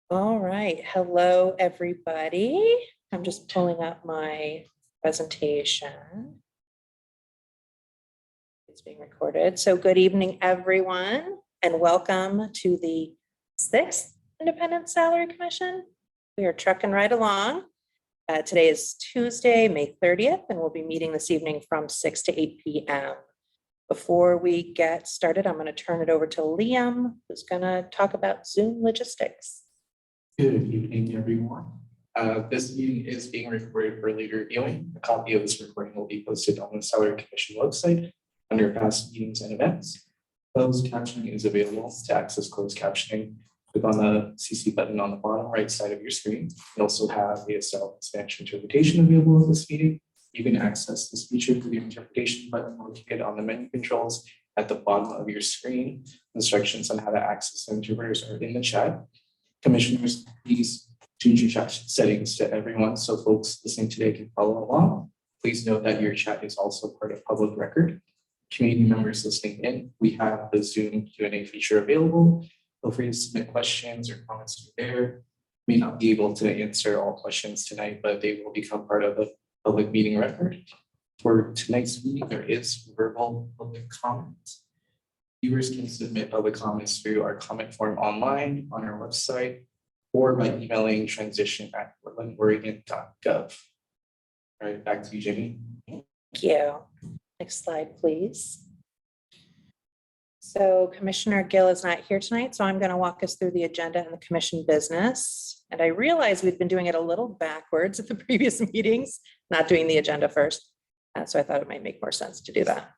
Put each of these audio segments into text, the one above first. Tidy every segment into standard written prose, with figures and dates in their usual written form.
All right. Hello, everybody. I'm just pulling up my presentation. It's being recorded. So good evening, everyone, and welcome to the 6th Independent Salary Commission. We are trucking right along. Today is Tuesday, May 30th, and we'll be meeting this evening from 6 to 8 p.m. Before we get started, I'm going to turn it over to Liam, who's going to talk about Zoom logistics. Good evening, everyone. This meeting is being recorded for later viewing. A copy of this recording will be posted on the Salary Commission website under past meetings and events. Closed captioning is available. To access closed captioning, click on the CC button on the bottom right side of your screen. You also have ASL Spanish interpretation available at this meeting. You can access this feature through the interpretation button located on the menu controls at the bottom of your screen. Instructions on how to access the interpreters are in the chat. Commissioners, please change your chat settings to everyone so folks listening today can follow along. Please note that your chat is also part of public record. Community members listening in, we have the Zoom Q&A feature available. Feel free to submit questions or comments through there. May not be able to answer all questions tonight, but they will become part of the public meeting record. For tonight's meeting, there is verbal public comment. Viewers can submit public comments through our comment form online on our website or by emailing transition@portlandoregon.gov. All right, back to you, Jamie. Thank you. Next slide, please. So Commissioner Gill is not here tonight, so I'm going to walk us through the agenda and the commission business. And I realized we've been doing it a little backwards at the previous meetings, not doing the agenda first. So I thought it might make more sense to do that.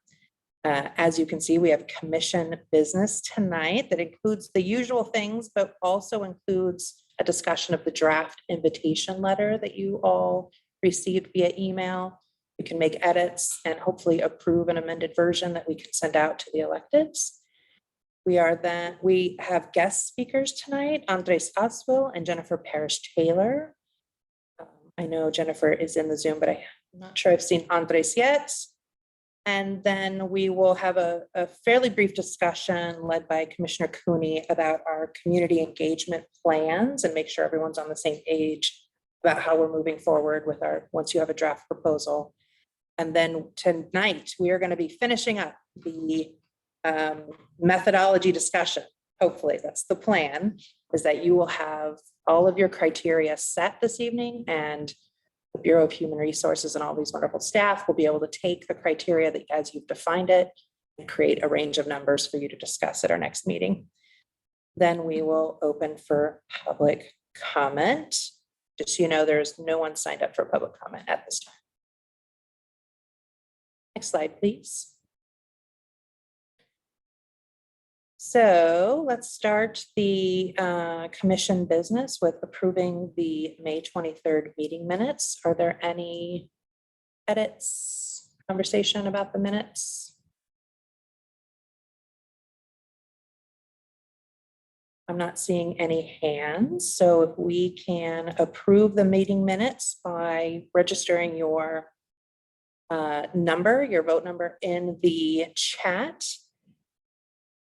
As you can see, we have commission business tonight that includes the usual things, but also includes a discussion of the draft invitation letter that you all received via email. We can make edits and hopefully approve an amended version that we can send out to the electeds. We have guest speakers tonight, Andres Oswell and Jennifer Parrish-Taylor. I know Jennifer is in the Zoom, but I'm not sure I've seen Andres yet. And then we will have a fairly brief discussion led by Commissioner Cooney about our community engagement plans and make sure everyone's on the same page about how we're moving forward with once you have a draft proposal. And then tonight, we are going to be finishing up the methodology discussion. Hopefully, that's the plan, is that you will have all of your criteria set this evening, and the Bureau of Human Resources and all these wonderful staff will be able to take the criteria that as you've defined it and create a range of numbers for you to discuss at our next meeting. Then we will open for public comment. Just so you know, there's no one signed up for public comment at this time. Next slide, please. So let's start the commission business with approving the May 23rd meeting minutes. Are there any edits, conversation about the minutes? I'm not seeing any hands. So if we can approve the meeting minutes by registering your your vote number in the chat.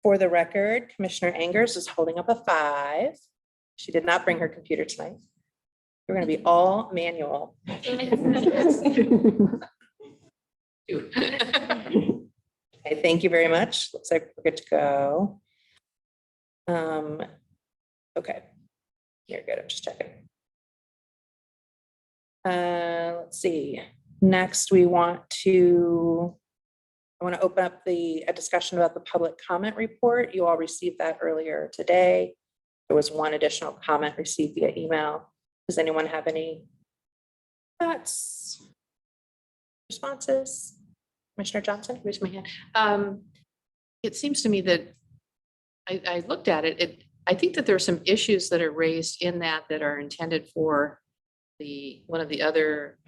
For the record, Commissioner Angers is holding up a 5. She did not bring her computer tonight. We're going to be all manual. Okay, thank you very much. Looks like we're good to go. Okay, you're good. I'm just checking. Let's see. Next, I want to open up a discussion about the public comment report. You all received that earlier today. There was one additional comment received via email. Does anyone have any thoughts, responses? Commissioner Johnson? Raise my hand. It seems to me that I looked at it. I think that there are some issues that are raised in that are intended for one of the other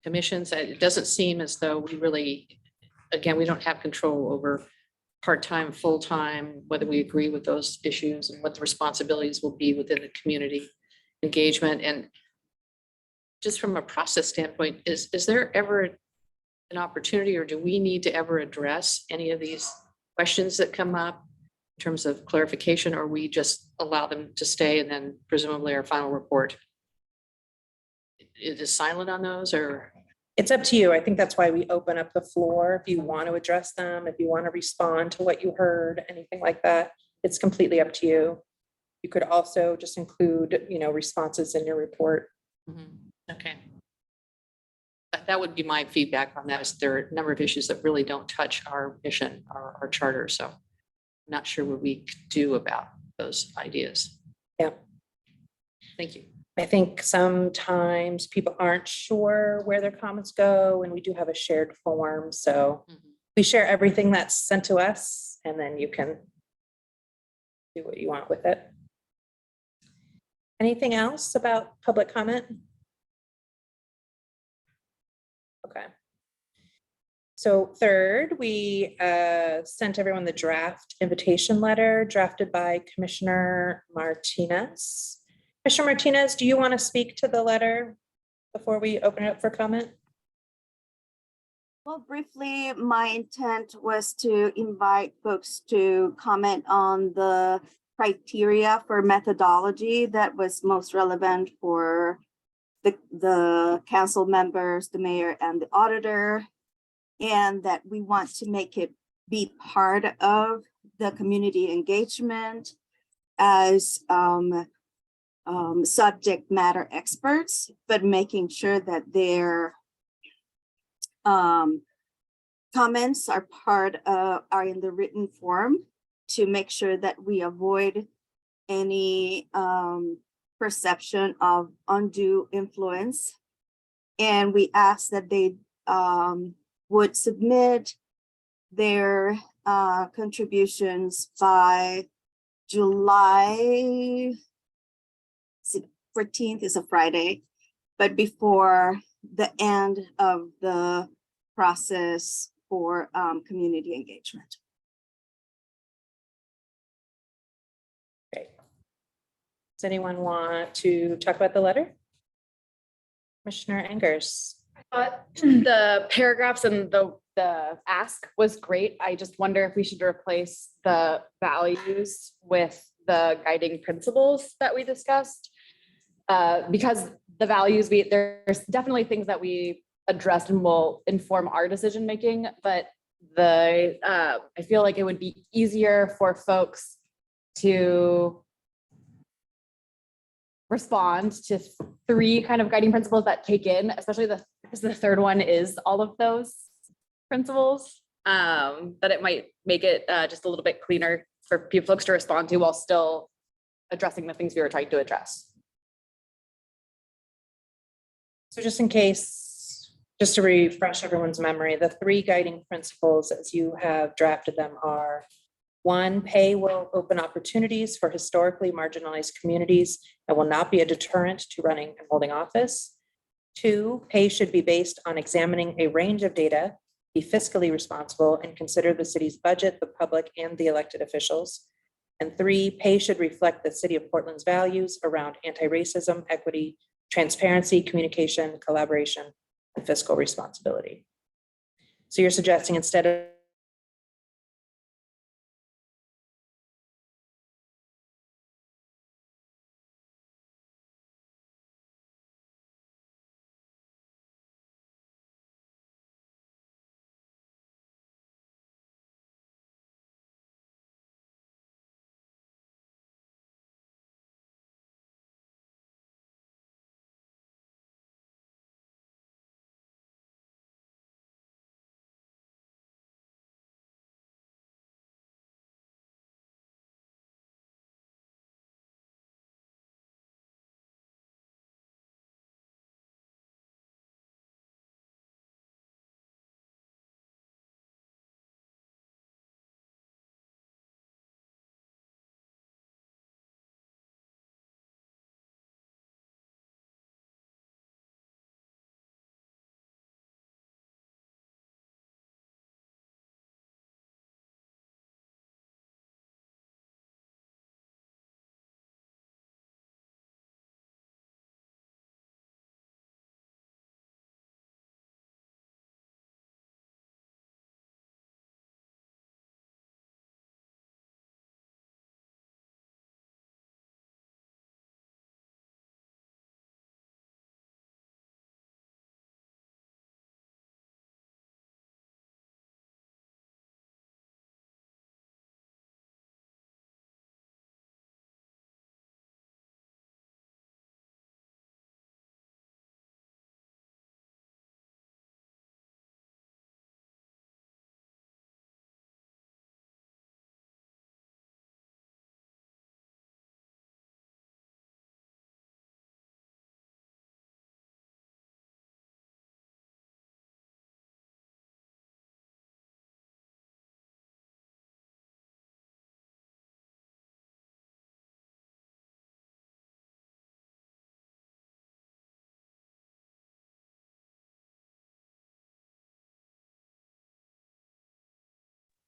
commissions. It doesn't seem as though we really, again, we don't have control over part-time, full-time, whether we agree with those issues and what the responsibilities will be within the community engagement. And just from a process standpoint, is there ever an opportunity, or do we need to ever address any of these questions that come up in terms of clarification, or we just allow them to stay and then presumably our final report? It is silent on those, or? It's up to you. I think that's why we open up the floor. If you want to address them, if you want to respond to what you heard, anything like that, it's completely up to you. You could also just include, responses in your report. Okay. That would be my feedback on that, is there are a number of issues that really don't touch our mission, our charter, so I'm not sure what we could do about those ideas. Yeah. Thank you. I think sometimes people aren't sure where their comments go, and we do have a shared form. So we share everything that's sent to us, and then you can do what you want with it. Anything else about public comment? Okay. So third, we sent everyone the draft invitation letter drafted by Commissioner Martinez. Commissioner Martinez, do you want to speak to the letter before we open it up for comment? Well, briefly, my intent was to invite folks to comment on the criteria for methodology that was most relevant for the council members, the mayor, and the auditor, and that we want to make it be part of the community engagement as subject matter experts, but making sure that their comments are are in the written form to make sure that we avoid any perception of undue influence. And we ask that they would submit their contributions by July 14th is a Friday, but before the end of the process for community engagement. Great. Does anyone want to talk about the letter? Commissioner Engers. The paragraphs and the ask was great. I just wonder if we should replace the values with the guiding principles that we discussed. Because the values, there's definitely things that we addressed and will inform our decision making, but I feel like it would be easier for folks to respond to 3 kind of guiding principles that take in, especially because the third one is all of those principles, that it might make it just a little bit cleaner for folks to respond to while still addressing the things we were trying to address. So just in case, just to refresh everyone's memory, the 3 guiding principles as you have drafted them are: 1, pay will open opportunities for historically marginalized communities and will not be a deterrent to running and holding office. 2, pay should be based on examining a range of data, be fiscally responsible, and consider the city's budget, the public, and the elected officials. And 3, pay should reflect the city of Portland's values around anti-racism, equity, transparency, communication, collaboration, and fiscal responsibility. So you're suggesting instead of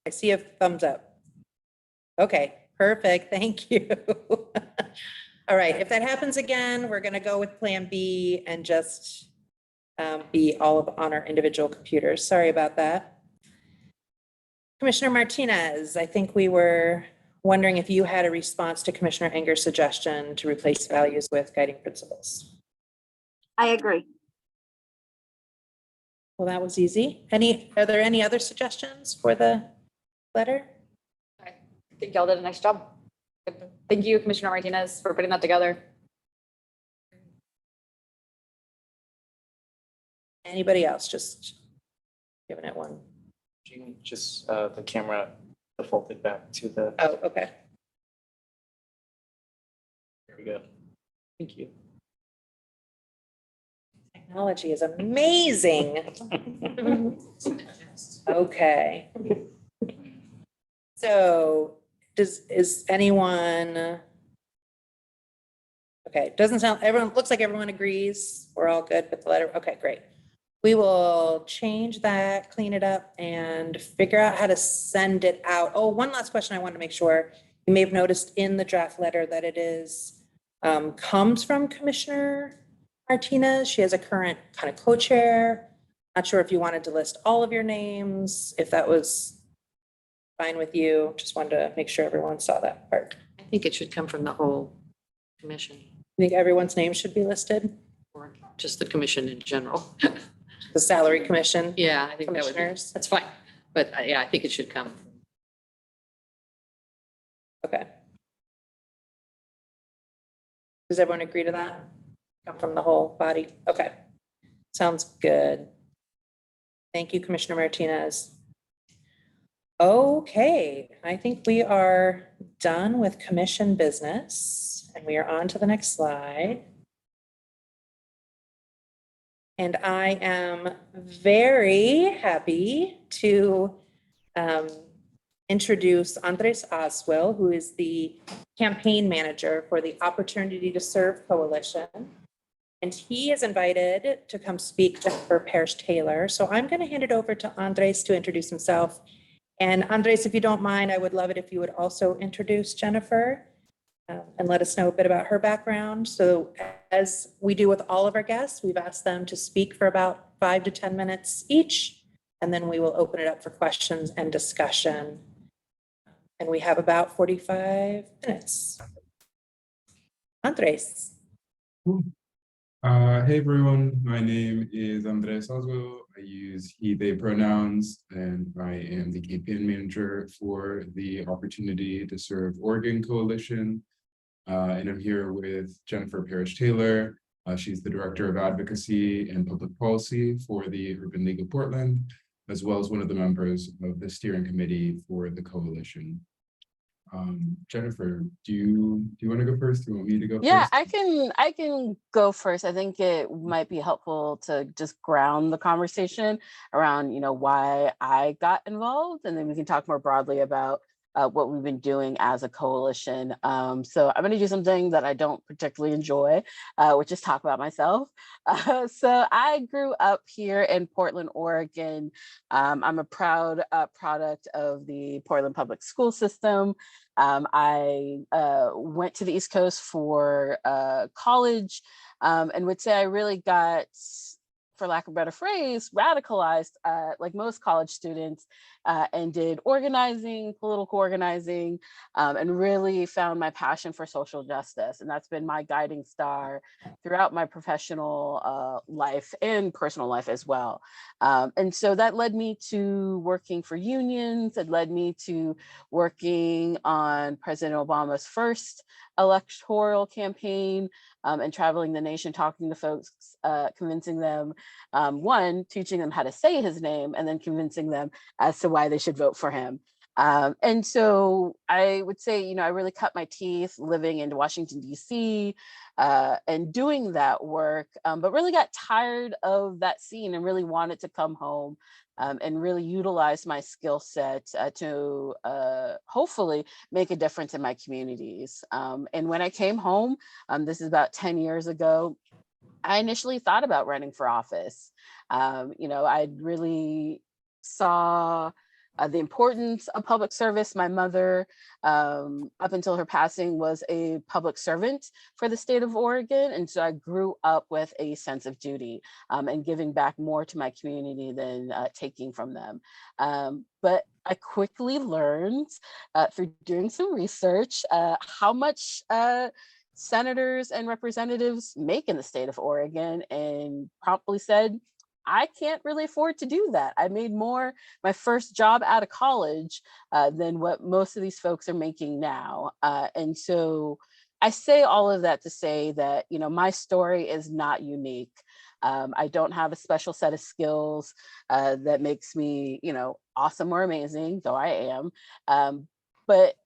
I see a thumbs up. Okay, perfect. Thank you. All right, if that happens again, we're gonna go with Plan B and just be on our individual computers. Sorry about that. Commissioner Martinez, I think we were wondering if you had a response to Commissioner Enger's suggestion to replace values with guiding principles. I agree. Well, that was easy. Are there any other suggestions for the letter? I think y'all did a nice job. Thank you, Commissioner Martinez, for putting that together. Anybody else? Just giving it one. Jean, just the camera defaulted back to the, Oh, okay. there we go. Thank you. Technology is amazing. Okay. So is anyone? Okay, doesn't sound, looks like everyone agrees. We're all good with the letter. Okay, great. We will change that, clean it up and figure out how to send it out. Oh, one last question I want to make sure. You may have noticed in the draft letter that it is, comes from Commissioner Martinez. She has a current kind of co-chair. Not sure if you wanted to list all of your names, if that was fine with you. Just wanted to make sure everyone saw that part. I think it should come from the whole commission, I think everyone's name should be listed. or just the commission in general. The salary commission. Yeah, I think that would be, Commissioners. that's fine. But yeah, I think it should come. Okay. Does everyone agree to that? Come from the whole body? Okay. Sounds good. Thank you, Commissioner Martinez. Okay, I think we are done with commission business and we are on to the next slide. And I am very happy to introduce Andres Oswell, who is the campaign manager for the Opportunity to Serve Coalition. And he is invited to come speak to Jennifer Parrish Taylor. So I'm going to hand it over to Andres to introduce himself. And Andres, if you don't mind, I would love it if you would also introduce Jennifer and let us know a bit about her background. So as we do with all of our guests, we've asked them to speak for about 5 to 10 minutes each, and then we will open it up for questions and discussion. And we have about 45 minutes. Andres. Hey everyone, my name is Andres Oswell. I use he, they pronouns, and I am the campaign manager for the Opportunity to Serve Oregon Coalition. And I'm here with Jennifer Parrish Taylor. She's the Director of Advocacy and Public Policy for the Urban League of Portland, as well as one of the members of the steering committee for the coalition. Jennifer, do you want to go first? Do you want me to go Yeah, first? I can go first. I think it might be helpful to just ground the conversation around, why I got involved, and then we can talk more broadly about what we've been doing as a coalition. So I'm going to do something that I don't particularly enjoy, which is talk about myself. So I grew up here in Portland, Oregon. I'm a proud product of the Portland public school system. I went to the East Coast for college, and would say I really got, for lack of a better phrase, radicalized like most college students, and did organizing, political organizing, and really found my passion for social justice. And that's been my guiding star throughout my professional life and personal life as well. And so that led me to working for unions. It led me to working on President Obama's first electoral campaign, and traveling the nation, talking to folks, convincing them, one, teaching them how to say his name, and then convincing them as to why they should vote for him. And so I would say, I really cut my teeth living in Washington, D.C., and doing that work, but really got tired of that scene and really wanted to come home, and really utilize my skill set to hopefully make a difference in my communities. And when I came home, this is about 10 years ago, I initially thought about running for office. I really saw the importance of public service. My mother, up until her passing, was a public servant for the state of Oregon. And so I grew up with a sense of duty and giving back more to my community than taking from them. But I quickly learned through doing some research how much senators and representatives make in the state of Oregon, and promptly said, I can't really afford to do that. I made more my first job out of college than what most of these folks are making now. And so I say all of that to say that, you know, my story is not unique. I don't have a special set of skills that makes me, you know, awesome or amazing, though I am. But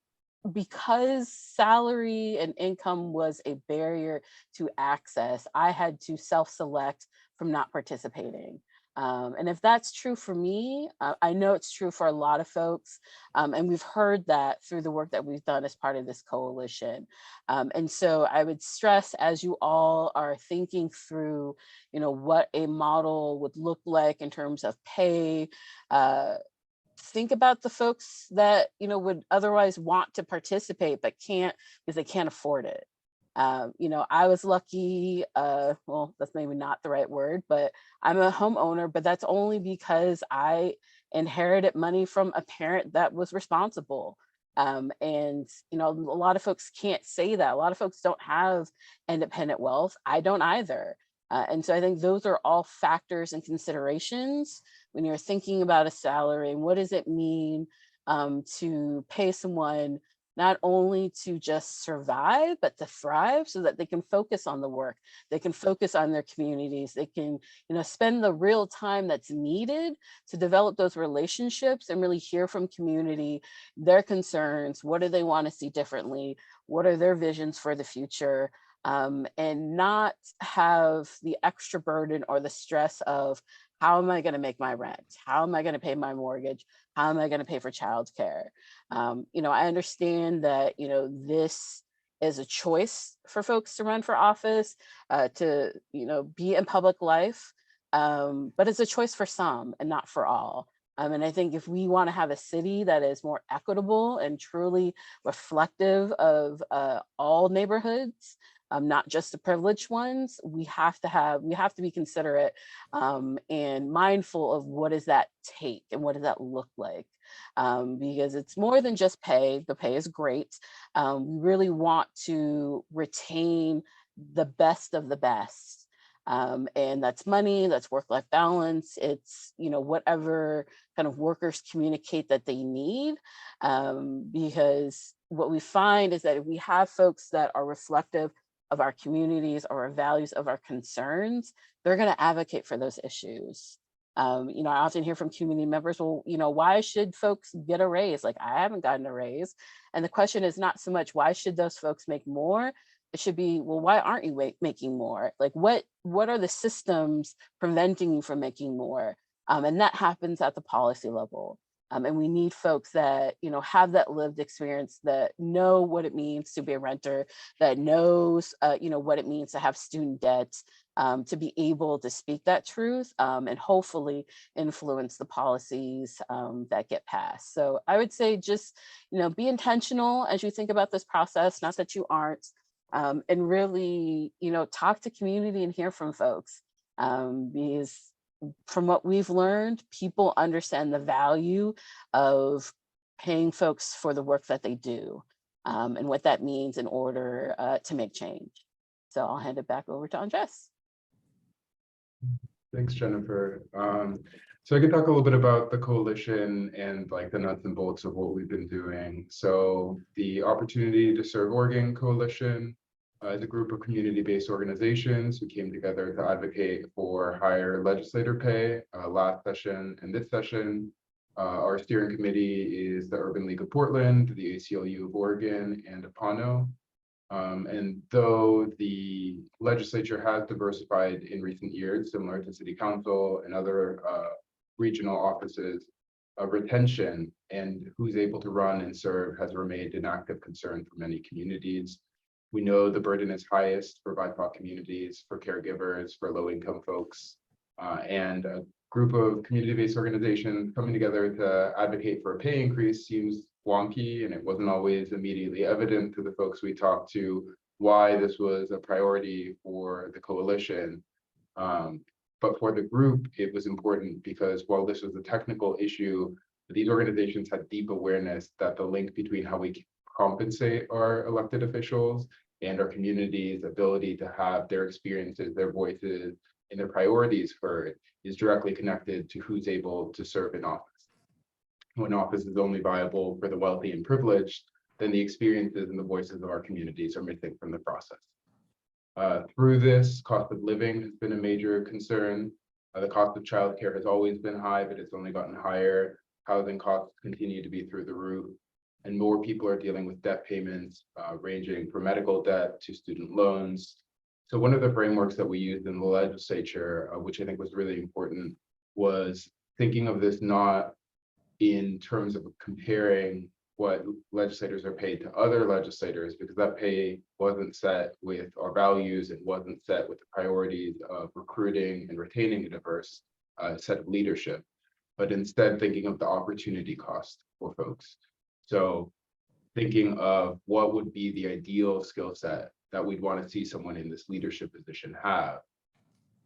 because salary and income was a barrier to access, I had to self-select from not participating. And if that's true for me, I know it's true for a lot of folks. And we've heard that through the work that we've done as part of this coalition. And so I would stress, as you all are thinking through, you know, what a model would look like in terms of pay, think about the folks that, you know, would otherwise want to participate but can't because they can't afford it. You know, I was lucky, well, that's maybe not the right word, but I'm a homeowner, but that's only because I inherited money from a parent that was responsible. And, you know, a lot of folks can't say that. A lot of folks don't have independent wealth. I don't either. And so I think those are all factors and considerations when you're thinking about a salary. And what does it mean to pay someone not only to just survive, but to thrive so that they can focus on the work, they can focus on their communities, they can, you know, spend the real time that's needed to develop those relationships and really hear from community, their concerns, what do they want to see differently, what are their visions for the future, and not have the extra burden or the stress of how am I going to make my rent? How am I going to pay my mortgage? How am I going to pay for childcare? You know, I understand that, you know, this is a choice for folks to run for office, to, you know, be in public life, but it's a choice for some and not for all. And I think if we want to have a city that is more equitable and truly reflective of all neighborhoods, not just the privileged ones, we have to be considerate and mindful of what does that take and what does that look like. Because it's more than just pay. The pay is great. We really want to retain the best of the best. And that's money, that's work-life balance, it's, you know, whatever kind of workers communicate that they need. Because what we find is that if we have folks that are reflective of our communities or our values, of our concerns, they're going to advocate for those issues. You know, I often hear from community members, well, you know, why should folks get a raise? Like, I haven't gotten a raise. And the question is not so much why should those folks make more? It should be, well, why aren't you making more? Like, what are the systems preventing you from making more? And that happens at the policy level. And we need folks that, you know, have that lived experience, that know what it means to be a renter, that knows, you know, what it means to have student debt, to be able to speak that truth and hopefully influence the policies that get passed. So I would say just, you know, be intentional as you think about this process, not that you aren't, and really, you know, talk to community and hear from folks. Because from what we've learned, people understand the value of paying folks for the work that they do and what that means in order to make change. So I'll hand it back over to Andres. Thanks, Jennifer. So I can talk a little bit about the coalition and like the nuts and bolts of what we've been doing. So the Opportunity to Serve Oregon Coalition is a group of community-based organizations who came together to advocate for higher legislator pay last session and this session. Our steering committee is the Urban League of Portland, the ACLU of Oregon, and APANO. And though the legislature has diversified in recent years, similar to city council and other regional offices, retention and who's able to run and serve has remained an active concern for many communities. We know the burden is highest for BIPOC communities, for caregivers, for low-income folks, and group of community-based organizations coming together to advocate for a pay increase seems wonky, and it wasn't always immediately evident to the folks we talked to why this was a priority for the coalition. But for the group, it was important because while this was a technical issue, these organizations had deep awareness that the link between how we compensate our elected officials and our community's ability to have their experiences, their voices, and their priorities heard is directly connected to who's able to serve in office. When office is only viable for the wealthy and privileged, then the experiences and the voices of our communities are missing from the process. Through this, cost of living has been a major concern. The cost of childcare has always been high, but it's only gotten higher. Housing costs continue to be through the roof, and more people are dealing with debt payments, ranging from medical debt to student loans. So one of the frameworks that we used in the legislature, which I think was really important, was thinking of this not in terms of comparing what legislators are paid to other legislators, because that pay wasn't set with our values, it wasn't set with the priorities of recruiting and retaining a diverse set of leadership, but instead thinking of the opportunity cost for folks. So thinking of what would be the ideal skill set that we'd want to see someone in this leadership position have.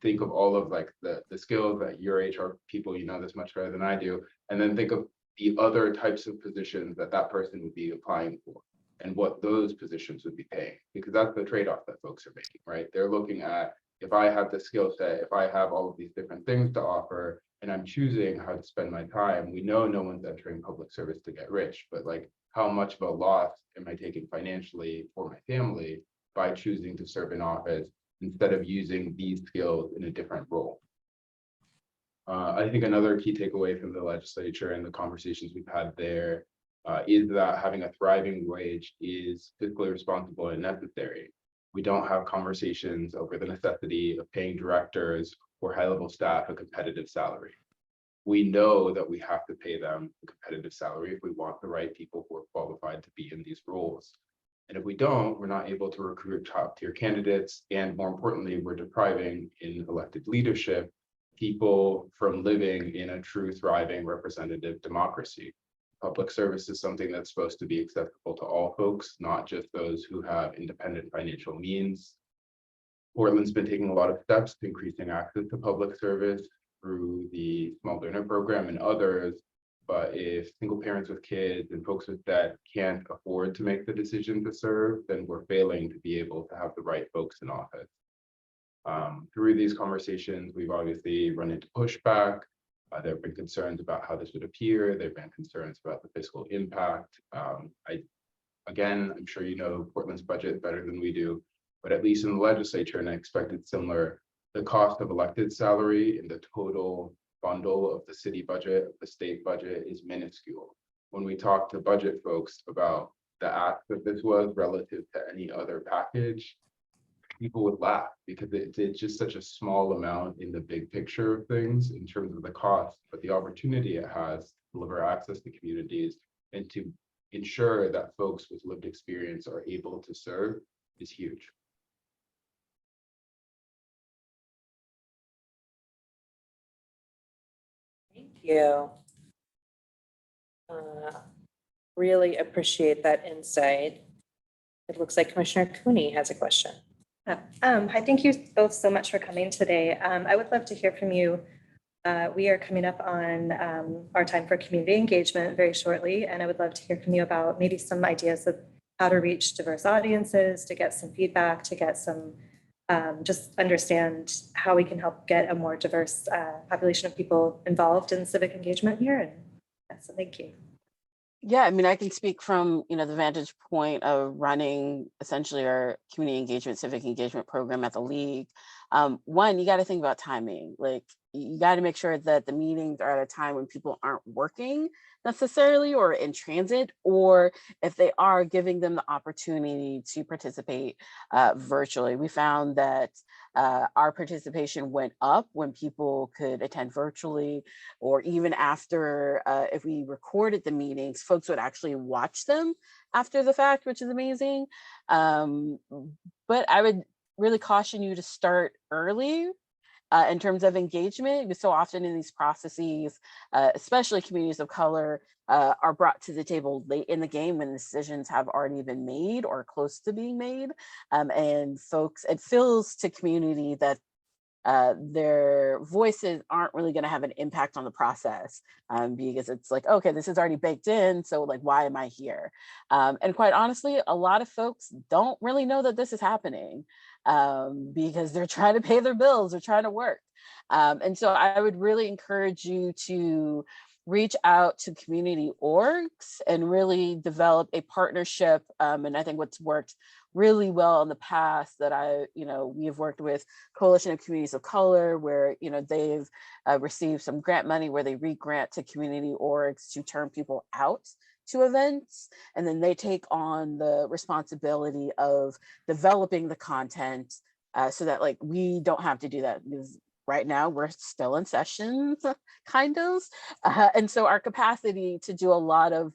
Think of all of like the skills that your HR people, you know this much better than I do, and then think of the other types of positions that that person would be applying for and what those positions would be paying, because that's the trade-off that folks are making, right? They're looking at, if I have the skill set, if I have all of these different things to offer, and I'm choosing how to spend my time, we know no one's entering public service to get rich, but like how much of a loss am I taking financially for my family by choosing to serve in office instead of using these skills in a different role? I think another key takeaway from the legislature and the conversations we've had there is that having a thriving wage is fiscally responsible and necessary. We don't have conversations over the necessity of paying directors or high-level staff a competitive salary. We know that we have to pay them a competitive salary if we want the right people who are qualified to be in these roles. And if we don't, we're not able to recruit top-tier candidates, and more importantly, we're depriving in elected leadership people from living in a true thriving representative democracy. Public service is something that's supposed to be accessible to all folks, not just those who have independent financial means. Portland's been taking a lot of steps to increasing access to public service through the small donor program and others. But if single parents with kids and folks with debt can't afford to make the decision to serve, then we're failing to be able to have the right folks in office. Through these conversations, we've obviously run into pushback. There have been concerns about how this would appear. There have been concerns about the fiscal impact. Again, I'm sure you know Portland's budget better than we do, but at least in the legislature, and I expected similar, the cost of elected salary in the total bundle of the city budget, the state budget, is minuscule. When we talk to budget folks about the act that this was relative to any other package, people would laugh because it's just such a small amount in the big picture of things in terms of the cost, but the opportunity it has to deliver access to communities and to ensure that folks with lived experience are able to serve is huge. Thank you. Really appreciate that insight. It looks like Commissioner Cooney has a question. Hi, thank you both so much for coming today. I would love to hear from you. We are coming up on our time for community engagement very shortly, and I would love to hear from you about maybe some ideas of how to reach diverse audiences, to get some feedback, to get some, just understand how we can help get a more diverse population of people involved in civic engagement here. And so thank you. Yeah, I mean, I can speak from, the vantage point of running essentially our community engagement, civic engagement program at the League. One, you got to think about timing. Like, you got to make sure that the meetings are at a time when people aren't working necessarily or in transit, or if they are, giving them the opportunity to participate virtually. We found that our participation went up when people could attend virtually, or even after, if we recorded the meetings, folks would actually watch them after the fact, which is amazing. But I would really caution you to start early in terms of engagement, because so often in these processes, especially communities of color, are brought to the table late in the game when decisions have already been made or close to being made. And folks, it feels to community that their voices aren't really going to have an impact on the process, because it's like, okay, this is already baked in, so like, why am I here? And quite honestly, a lot of folks don't really know that this is happening, because they're trying to pay their bills, they're trying to work. And so I would really encourage you to reach out to community orgs and really develop a partnership. And I think what's worked really well in the past that we have worked with Coalition of Communities of Color, where, they've received some grant money where they re-grant to community orgs to turn people out to events. And then they take on the responsibility of developing the content, so that like we don't have to do that, because right now we're still in sessions, kind of. And so our capacity to do a lot of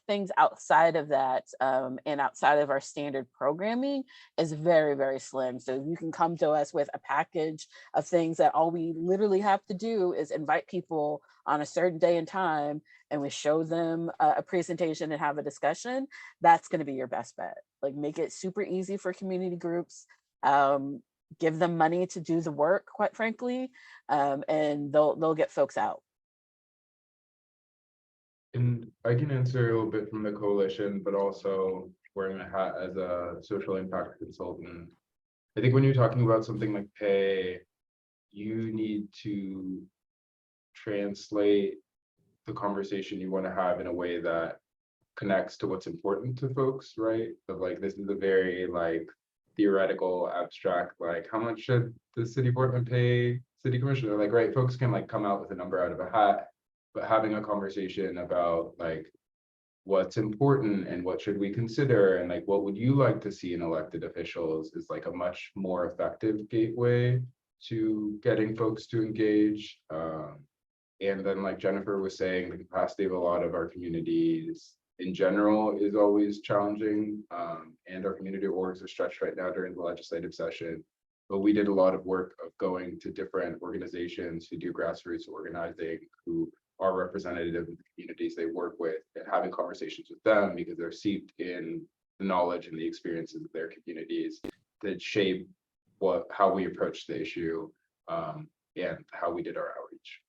things outside of that, and outside of our standard programming is very, very slim. So you can come to us with a package of things that all we literally have to do is invite people on a certain day and time, and we show them a presentation and have a discussion. That's going to be your best bet. Like, make it super easy for community groups. Give them money to do the work, quite frankly, and they'll get folks out. And I can answer a little bit from the coalition, but also wearing a hat as a social impact consultant. I think when you're talking about something like pay, you need to translate the conversation you want to have in a way that connects to what's important to folks, right? Of like, this is a very like theoretical, abstract, like how much should the city of Portland pay city commissioner? Like, right, folks can like come out with a number out of a hat, but having a conversation about like what's important and what should we consider and like what would you like to see in elected officials is like a much more effective gateway to getting folks to engage. And then like Jennifer was saying, the capacity of a lot of our communities in general is always challenging, and our community orgs are stretched right now during the legislative session. But we did a lot of work of going to different organizations who do grassroots organizing, who are representative of the communities they work with, and having conversations with them because they're steeped in the knowledge and the experiences of their communities that shape how we approach the issue, and how we did our outreach.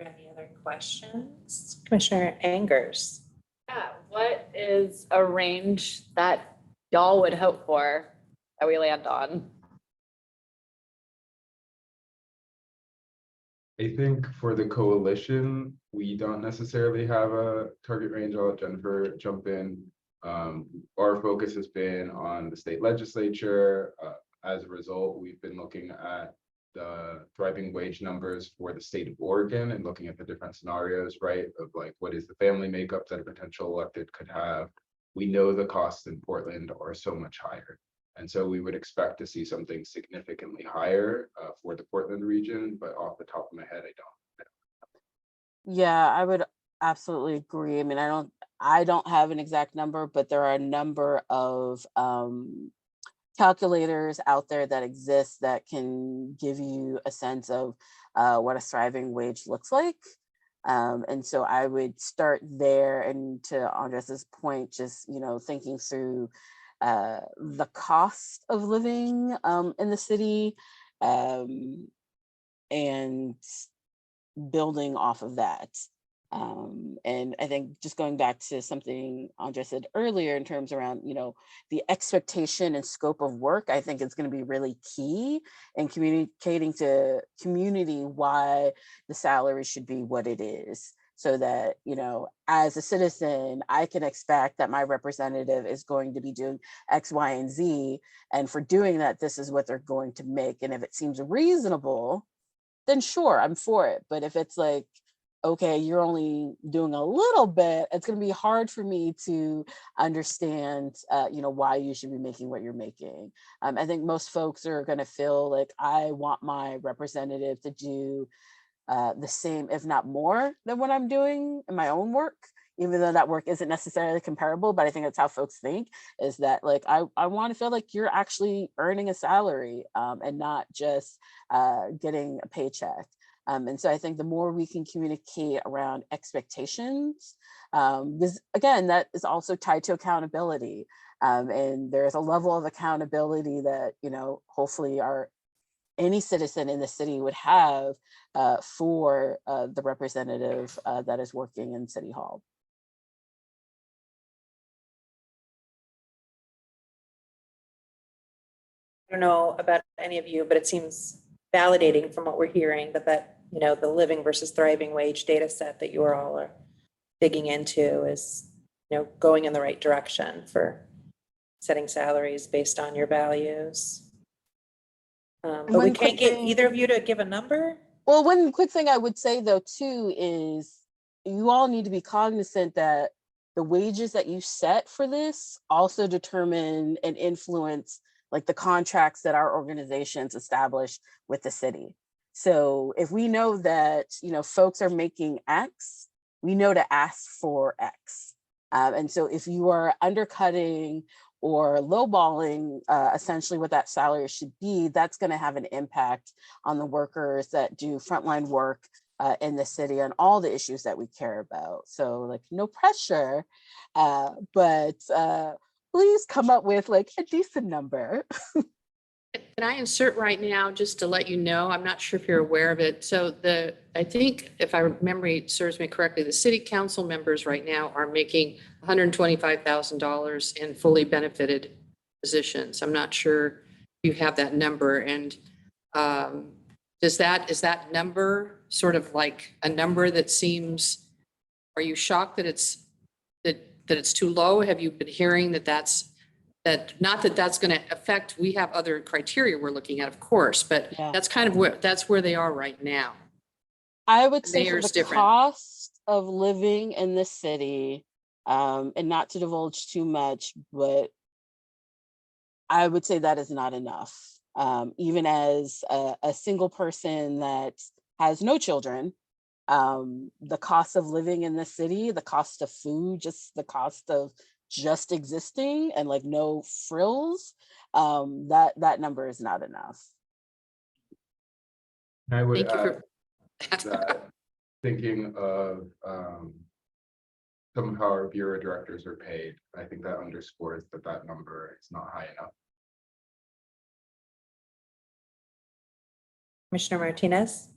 Any other questions? Commissioner Angers. Yeah, what is a range that y'all would hope for that we land on? I think for the coalition, we don't necessarily have a target range. I'll let Jennifer jump in. Our focus has been on the state legislature. As a result, we've been looking at the thriving wage numbers for the state of Oregon and looking at the different scenarios, right? Of like, what is the family makeup that a potential elected could have? We know the costs in Portland are so much higher. And so we would expect to see something significantly higher for the Portland region, but off the top of my head, I don't. Yeah, I would absolutely agree. I mean, I don't have an exact number, but there are a number of calculators out there that exist that can give you a sense of what a thriving wage looks like. And so I would start there, and to Andres's point, just thinking through the cost of living in the city, and building off of that. And I think just going back to something Andres said earlier in terms around, the expectation and scope of work, I think it's going to be really key in communicating to community why the salary should be what it is. So that, as a citizen, I can expect that my representative is going to be doing X, Y, and Z. And for doing that, this is what they're going to make. And if it seems reasonable, then sure, I'm for it. But if it's like, okay, you're only doing a little bit, it's going to be hard for me to understand, why you should be making what you're making. I think most folks are going to feel like, I want my representative to do the same, if not more than what I'm doing in my own work, even though that work isn't necessarily comparable, but I think that's how folks think, is that like, I want to feel like you're actually earning a salary and not just getting a paycheck. And so I think the more we can communicate around expectations, because again, that is also tied to accountability. And there's a level of accountability that, you know, hopefully any citizen in the city would have for the representative that is working in City Hall. I don't know about any of you, but it seems validating from what we're hearing that, you know, the living versus thriving wage data set that you all are digging into is, you know, going in the right direction for setting salaries based on your values. But we one can't quick get thing- either of you to give a number? Well, one quick thing I would say though too is you all need to be cognizant that the wages that you set for this also determine and influence like the contracts that our organizations establish with the city. So if we know that, you know, folks are making X, we know to ask for X. And so if you are undercutting or lowballing essentially what that salary should be, that's going to have an impact on the workers that do frontline work in the city on all the issues that we care about. So like no pressure, but please come up with like a decent number. Can I insert right now, just to let you know, I'm not sure if you're aware of it. So I think if I memory serves me correctly, the city council members right now are making $125,000 in fully benefited positions. I'm not sure if you have that number. And is that number sort of like a number that seems, are you shocked that it's too low? Have you been hearing not that that's going to affect, we have other criteria we're looking at, of course, but Yeah. that's kind of where they are right now. I would say for Mayor's the different. cost of living in the city, and not to divulge too much, but I would say that is not enough. Even as a single person that has no children, the cost of living in the city, the cost of food, just the cost of just existing and like no frills, that number is not enough. I would Thank you add for. that thinking of somehow our bureau directors are paid, I think that underscores that number is not high enough. Commissioner Martinez?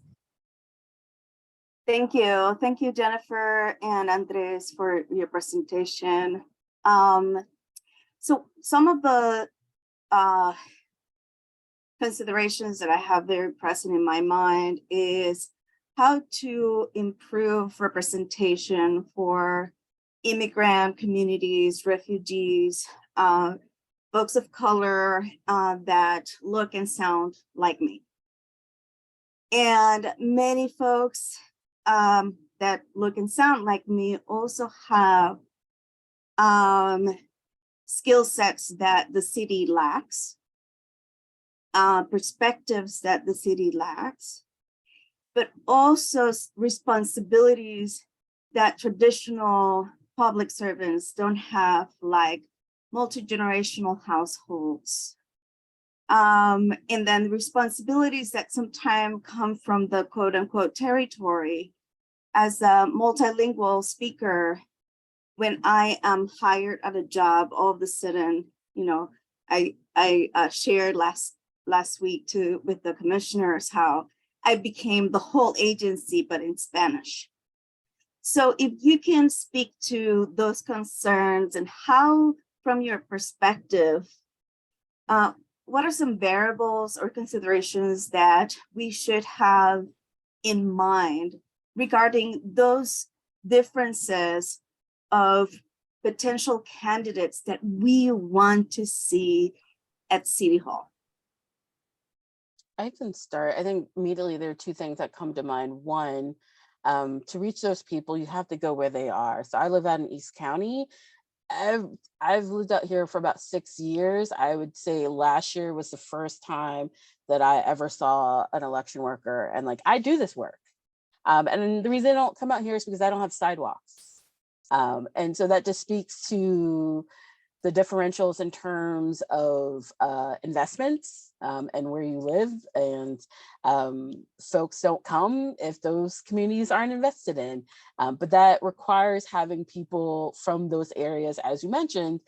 Thank you. Thank you, Jennifer and Andres, for your presentation. So some of the considerations that I have very present in my mind is how to improve representation for immigrant communities, refugees, folks of color that look and sound like me. And many folks that look and sound like me also have skill sets that the city lacks, perspectives that the city lacks, but also responsibilities that traditional public servants don't have, like multi-generational households. And then responsibilities that sometimes come from the quote unquote territory. As a multilingual speaker, when I am hired at a job, all of a sudden, you know, I shared last week with the commissioners how I became the whole agency, but in Spanish. So if you can speak to those concerns and how, from your perspective, what are some variables or considerations that we should have in mind regarding those differences of potential candidates that we want to see at City Hall? I can start. I think immediately there are two things that come to mind. One, to reach those people, you have to go where they are. So I live out in East County. I've lived out here for about 6 years. I would say last year was the first time that I ever saw an election worker. And like, I do this work. And the reason I don't come out here is because I don't have sidewalks. And so that just speaks to the differentials in terms of investments and where you live. And folks don't come if those communities aren't invested in. But that requires having people from those areas, as you mentioned,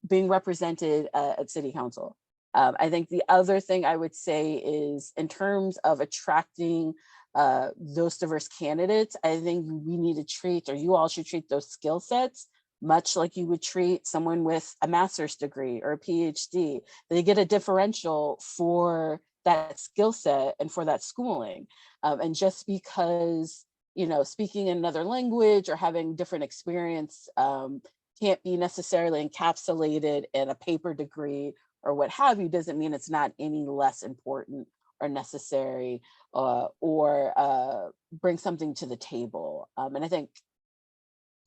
being represented at City Council. I think the other thing I would say is in terms of attracting those diverse candidates, I think we need to treat, or you all should treat those skill sets much like you would treat someone with a master's degree or a PhD. They get a differential for that skill set and for that schooling. And just because, you know, speaking another language or having different experience can't be necessarily encapsulated in a paper degree or what have you, doesn't mean it's not any less important or necessary or bring something to the table. And I think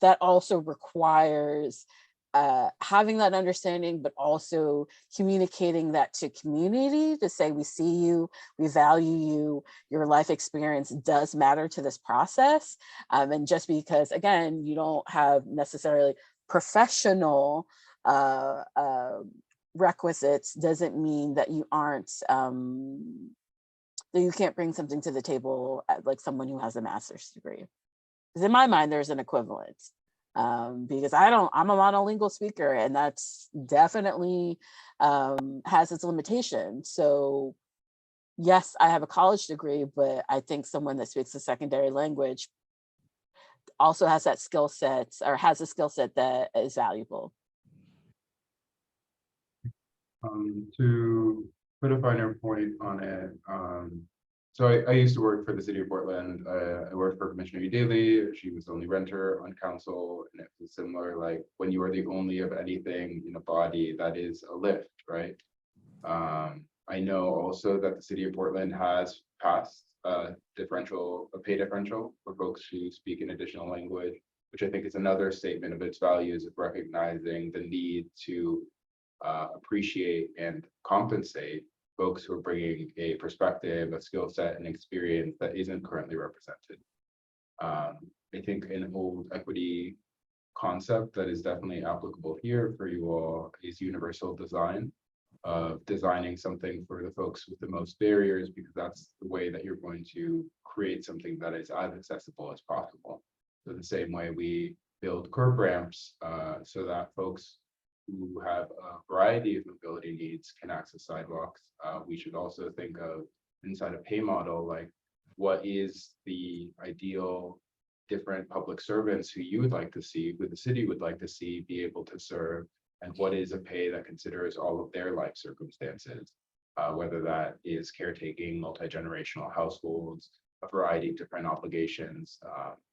that also requires having that understanding, but also communicating that to community to say, we see you, we value you, your life experience does matter to this process. And just because, again, you don't have necessarily professional requisites doesn't mean that you aren't, that you can't bring something to the table like someone who has a master's degree. Because in my mind, there's an equivalent because I'm a monolingual speaker and that's definitely has its limitations. So yes, I have a college degree, but I think someone that speaks a secondary language also has that skill set or has a skill set that is valuable. To put a finer point on it, so I used to work for the city of Portland. I worked for Commissioner Daly. She was the only renter on council, and it was similar. Like when you are the only of anything in a body, that is a lift, right? I know also that the city of Portland has passed a pay differential for folks who speak an additional language, which I think is another statement of its values of recognizing the need to appreciate and compensate folks who are bringing a perspective, a skill set, and experience that isn't currently represented. I think an old equity concept that is definitely applicable here for you all is universal design, of designing something for the folks with the most barriers, because that's the way that you're going to create something that is as accessible as possible. So the same way we build curb ramps so that folks who have a variety of mobility needs can access sidewalks. We should also think of inside a pay model, like what is the ideal different public servants who you would like to see, who the city would like to see be able to serve, and what is a pay that considers all of their life circumstances, whether that is caretaking, multi-generational households, a variety of different obligations.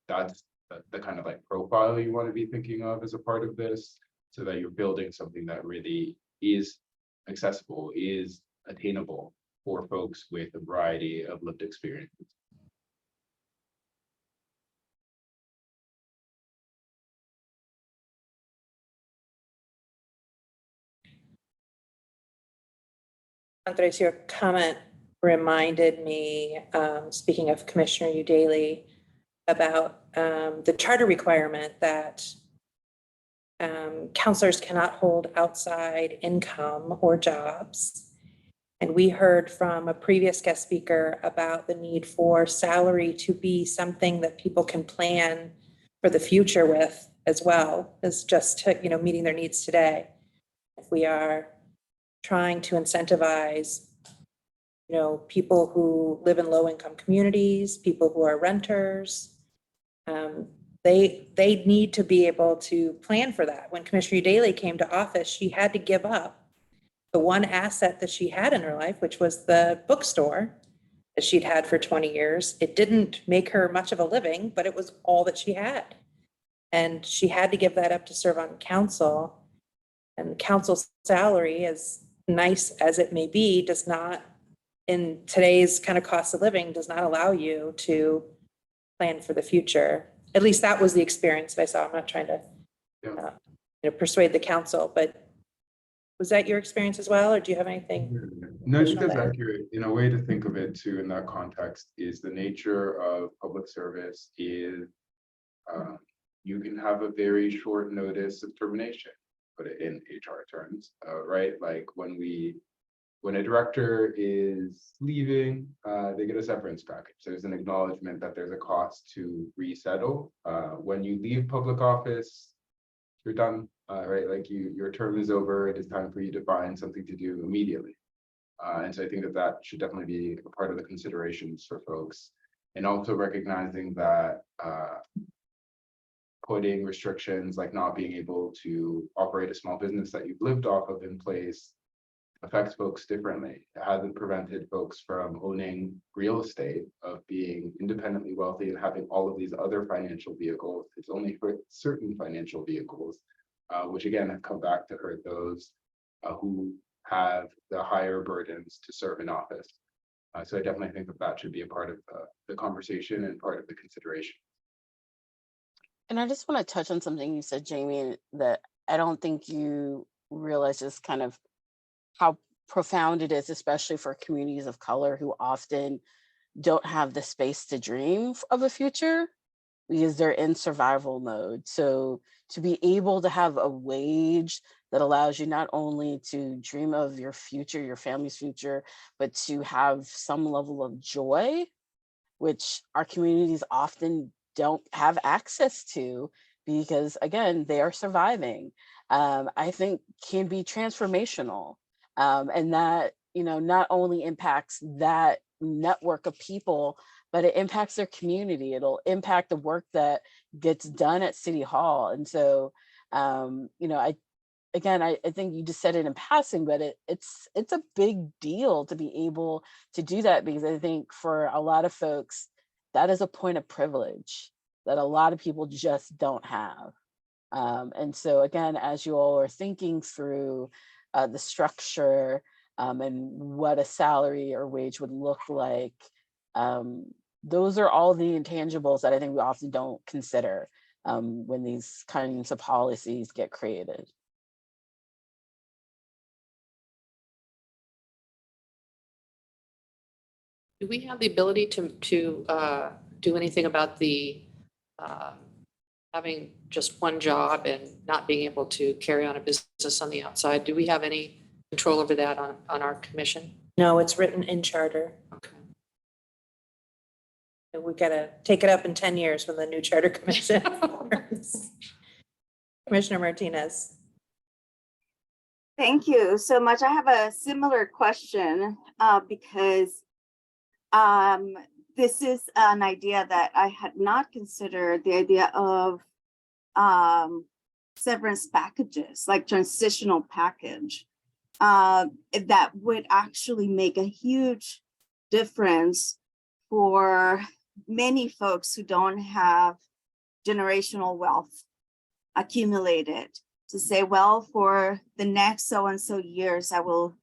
That's the kind of like profile you want to be thinking of as a part of this, so that you're building something that really is accessible, is attainable for folks with a variety of lived experiences. Andres, your comment reminded me, speaking of Commissioner Udaley, about the charter requirement that counselors cannot hold outside income or jobs. And we heard from a previous guest speaker about the need for salary to be something that people can plan for the future with as well as just to, meeting their needs today. If we are trying to incentivize, people who live in low-income communities, people who are renters, they need to be able to plan for that. When Commissioner Daly came to office, she had to give up the one asset that she had in her life, which was the bookstore that she'd had for 20 years. It didn't make her much of a living, but it was all that she had. And she had to give that up to serve on council. And council's salary, as nice as it may be, does not, in today's kind of cost of living, does not allow you to plan for the future. At least that was the experience that I saw. I'm not trying to persuade the council, but was that your experience as well, or do you have anything? No, I think that's accurate. In a way to think of it too in that context is the nature of public service is you can have a very short notice of termination, put it in HR terms, right? Like when a director is leaving, they get a severance package. There's an acknowledgement that there's a cost to resettle. When you leave public office, you're done, right? Like your term is over. It is time for you to find something to do immediately. And so I think that should definitely be a part of the considerations for folks. And also recognizing that putting restrictions like not being able to operate a small business that you've lived off of in place affects folks differently. It hasn't prevented folks from owning real estate, of being independently wealthy and having all of these other financial vehicles. It's only for certain financial vehicles, which again have come back to hurt those who have the higher burdens to serve in office. So I definitely think that should be a part of the conversation and part of the consideration. And I just want to touch on something you said, Jamie, that I don't think you realize just kind of how profound it is, especially for communities of color who often don't have the space to dream of a future because they're in survival mode. So to be able to have a wage that allows you not only to dream of your future, your family's future, but to have some level of joy, which our communities often don't have access to because, again, they are surviving, I think can be transformational. And that, not only impacts that network of people, but it impacts their community. It'll impact the work that gets done at City Hall. And so, I think you just said it in passing, but it's a big deal to be able to do that, because I think for a lot of folks, that is a point of privilege that a lot of people just don't have. And so again, as you all are thinking through the structure and what a salary or wage would look like, those are all the intangibles that I think we often don't consider when these kinds of policies get created. Do we have the ability to do anything about the having just one job and not being able to carry on a business on the outside? Do we have any control over that on our commission? No, it's written in charter. Okay. And we gotta take it up in 10 years when the new charter commission forms. Commissioner Martinez. Thank you so much. I have a similar question because this is an idea that I had not considered, the idea of severance packages, like transitional package, that would actually make a huge difference for many folks who don't have generational wealth accumulated, to say, well, for the next so-and-so years, I will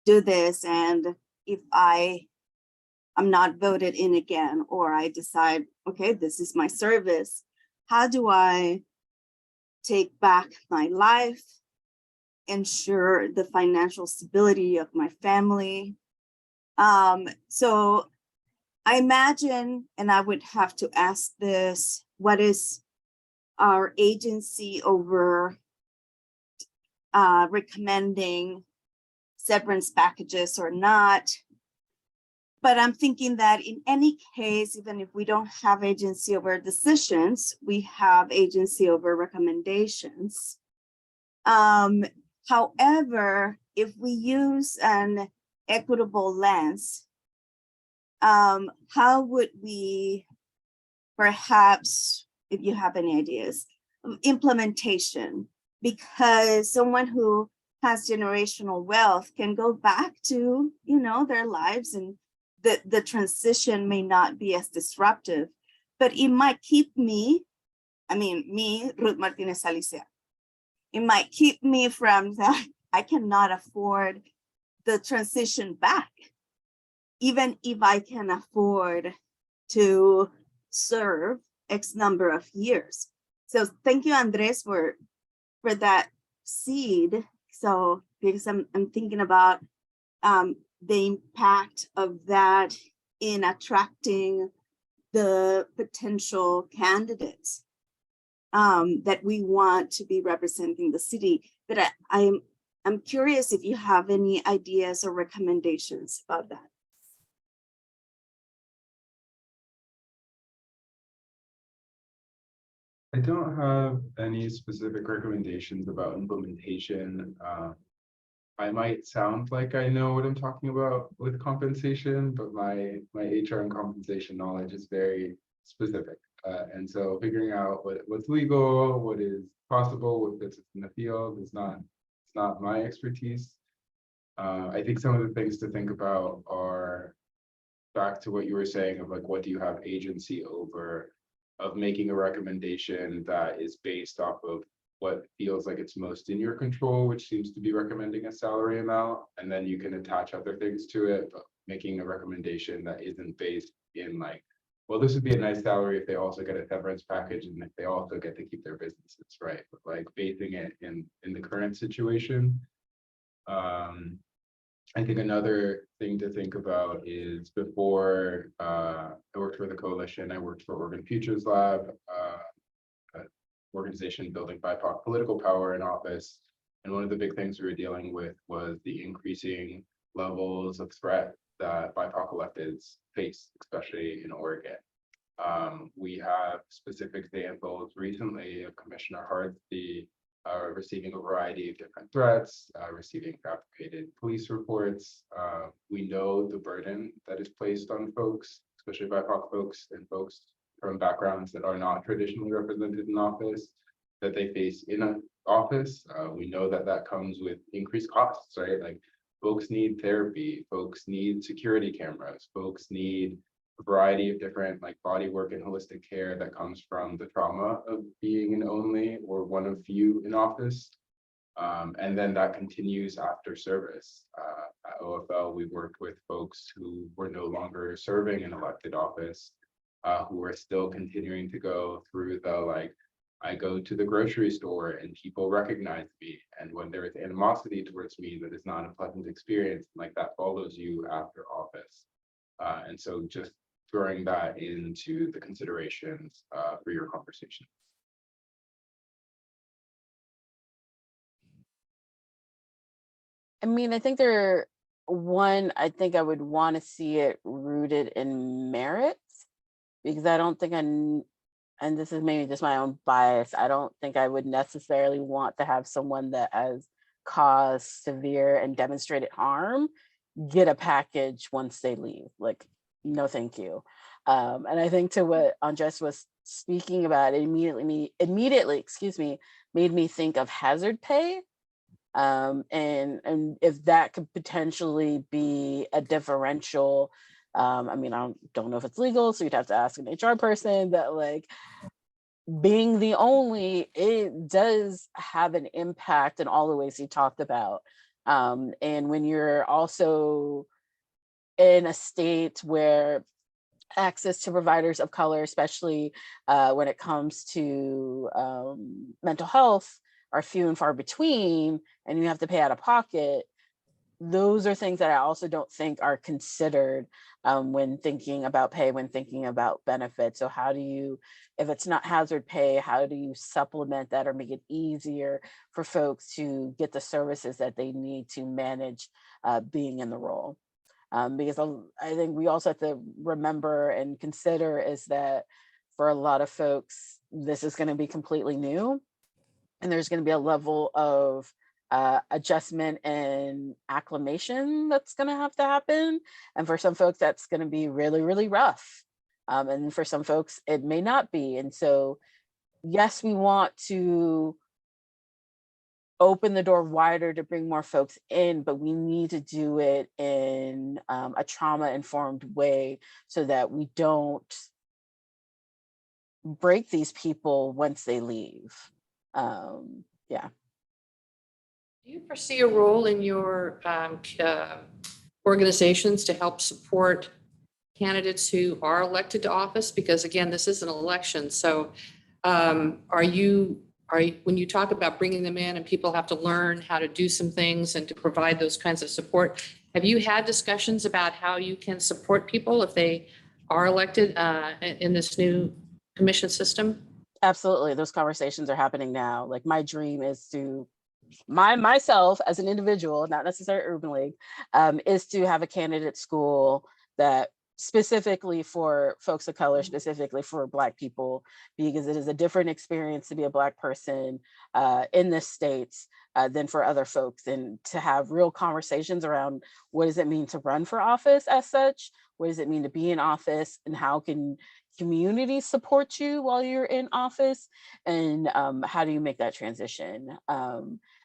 do this. And if I'm not voted in again, or I decide, okay, this is my service, how do I take back my life, ensure the financial stability of my family? So I imagine, and I would have to ask this, what is our agency over recommending severance packages or not? But I'm thinking that in any case, even if we don't have agency over decisions, we have agency over recommendations. However, if we use an equitable lens, how would we perhaps, if you have any ideas, implementation? Because someone who has generational wealth can go back to, their lives, and the transition may not be as disruptive, but it might keep me, Ruth Martinez Alicia, it might keep me from that. I cannot afford the transition back, even if I can afford to serve X number of years. So thank you, Andres, for that seed. So because I'm thinking about the impact of that in attracting the potential candidates. that we want to be representing the city. But I'm curious if you have any ideas or recommendations about that. I don't have any specific recommendations about implementation. I might sound like I know what I'm talking about with compensation, but my HR and compensation knowledge is very specific. And so figuring out what's legal, what is possible, what fits in the field is not my expertise. I think some of the things to think about are back to what you were saying of like, what do you have agency over, of making a recommendation that is based off of what feels like it's most in your control, which seems to be recommending a salary amount, and then you can attach other things to it, but making a recommendation that isn't based in like, well, this would be a nice salary if they also get a severance package and if they also get to keep their businesses, right? But like basing it in the current situation. I think another thing to think about is before I worked for the coalition, I worked for Oregon Futures Lab, an organization building BIPOC political power in office. And one of the big things we were dealing with was the increasing levels of threat that BIPOC electeds face, especially in Oregon. We have specific examples recently of Commissioner Hardsey receiving a variety of different threats, receiving fabricated police reports. We know the burden that is placed on folks, especially BIPOC folks and folks from backgrounds that are not traditionally represented in office, that they face in an office. We know that that comes with increased costs, right? Like folks need therapy, folks need security cameras, folks need a variety of different like body work and holistic care that comes from the trauma of being an only or one of few in office. And then that continues after service. At OFL, we worked with folks who were no longer serving in elected office, who are still continuing to go through the like, I go to the grocery store and people recognize me. And when there is animosity towards me, that is not a pleasant experience, like that follows you after office. And so just throwing that into the considerations for your conversation. I mean, I think I think I would want to see it rooted in merits, because I don't think and this is maybe just my own bias, I don't think I would necessarily want to have someone that has caused severe and demonstrated harm get a package once they leave. Like, no, thank you. And I think to what Andres was speaking about, it immediately, made me think of hazard pay. And if that could potentially be a differential, I mean, I don't know if it's legal, so you'd have to ask an HR person, but like being the only, it does have an impact in all the ways he talked about. And when you're also in a state where access to providers of color, especially when it comes to mental health, are few and far between, and you have to pay out of pocket, those are things that I also don't think are considered when thinking about pay, when thinking about benefits. So how do you, if it's not hazard pay, how do you supplement that or make it easier for folks to get the services that they need to manage being in the role? Because I think we also have to remember and consider is that for a lot of folks, this is going to be completely new. And there's going to be a level of adjustment and acclimation that's going to have to happen. And for some folks, that's going to be really, really rough. And for some folks, it may not be. And so, yes, we want to open the door wider to bring more folks in, but we need to do it in a trauma-informed way so that we don't break these people once they leave. Yeah. Do you foresee a role in your organizations to help support candidates who are elected to office? Because again, this is an election. So when you talk about bringing them in and people have to learn how to do some things and to provide those kinds of support, have you had discussions about how you can support people if they are elected in this new commission system? Absolutely. Those conversations are happening now. Like my dream is to myself as an individual, not necessarily Urban League, is to have a candidate school that specifically for folks of color, specifically for Black people, because it is a different experience to be a Black person in this state than for other folks, and to have real conversations around what does it mean to run for office as such, what does it mean to be in office, and how can community support you while you're in office, and how do you make that transition?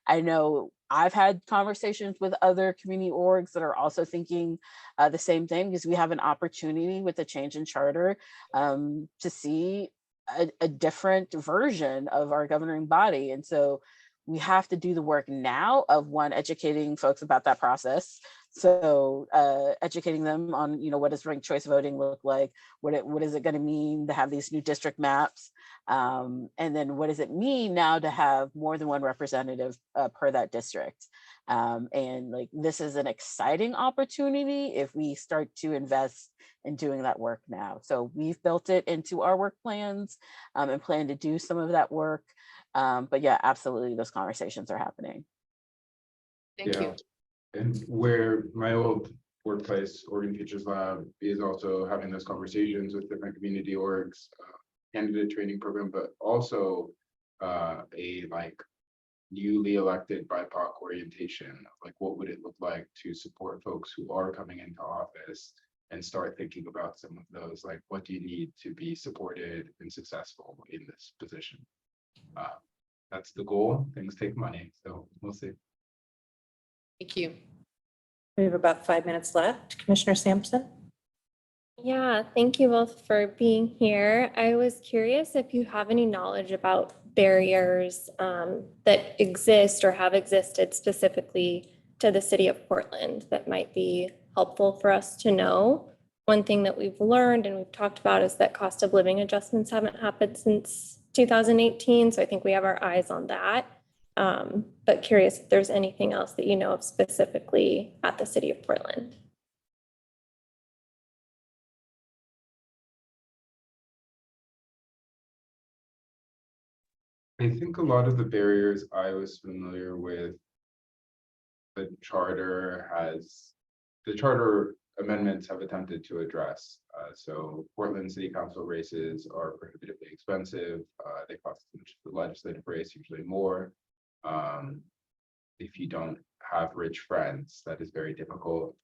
I know I've had conversations with other community orgs that are also thinking the same thing, because we have an opportunity with the change in charter to see a different version of our governing body. And so we have to do the work now of one, educating folks about that process. So educating them on, what does ranked choice voting look like? What is it going to mean to have these new district maps? And then what does it mean now to have more than one representative per that district? And like, this is an exciting opportunity if we start to invest in doing that work now. So we've built it into our work plans and plan to do some of that work. But yeah, absolutely, those conversations are happening. Thank you. And where my old workplace, Oregon Teachers Lab, is also having those conversations with different community orgs, candidate training program, but also a like newly elected BIPOC orientation. Like, what would it look like to support folks who are coming into office, and start thinking about some of those, like, what do you need to be supported and successful in this position? That's the goal. Things take money, so we'll see. Thank you. We have about 5 minutes left. Commissioner Sampson? Yeah, thank you both for being here. I was curious if you have any knowledge about barriers that exist or have existed specifically to the city of Portland that might be helpful for us to know. One thing that we've learned and we've talked about is that cost of living adjustments haven't happened since 2018. So I think we have our eyes on that. But curious if there's anything else that you know of specifically at the city of Portland. I think a lot of the barriers I was familiar with, the charter amendments have attempted to address. So Portland City Council races are prohibitively expensive. They cost as much as the legislative race, usually more. If you don't have rich friends, that is very difficult.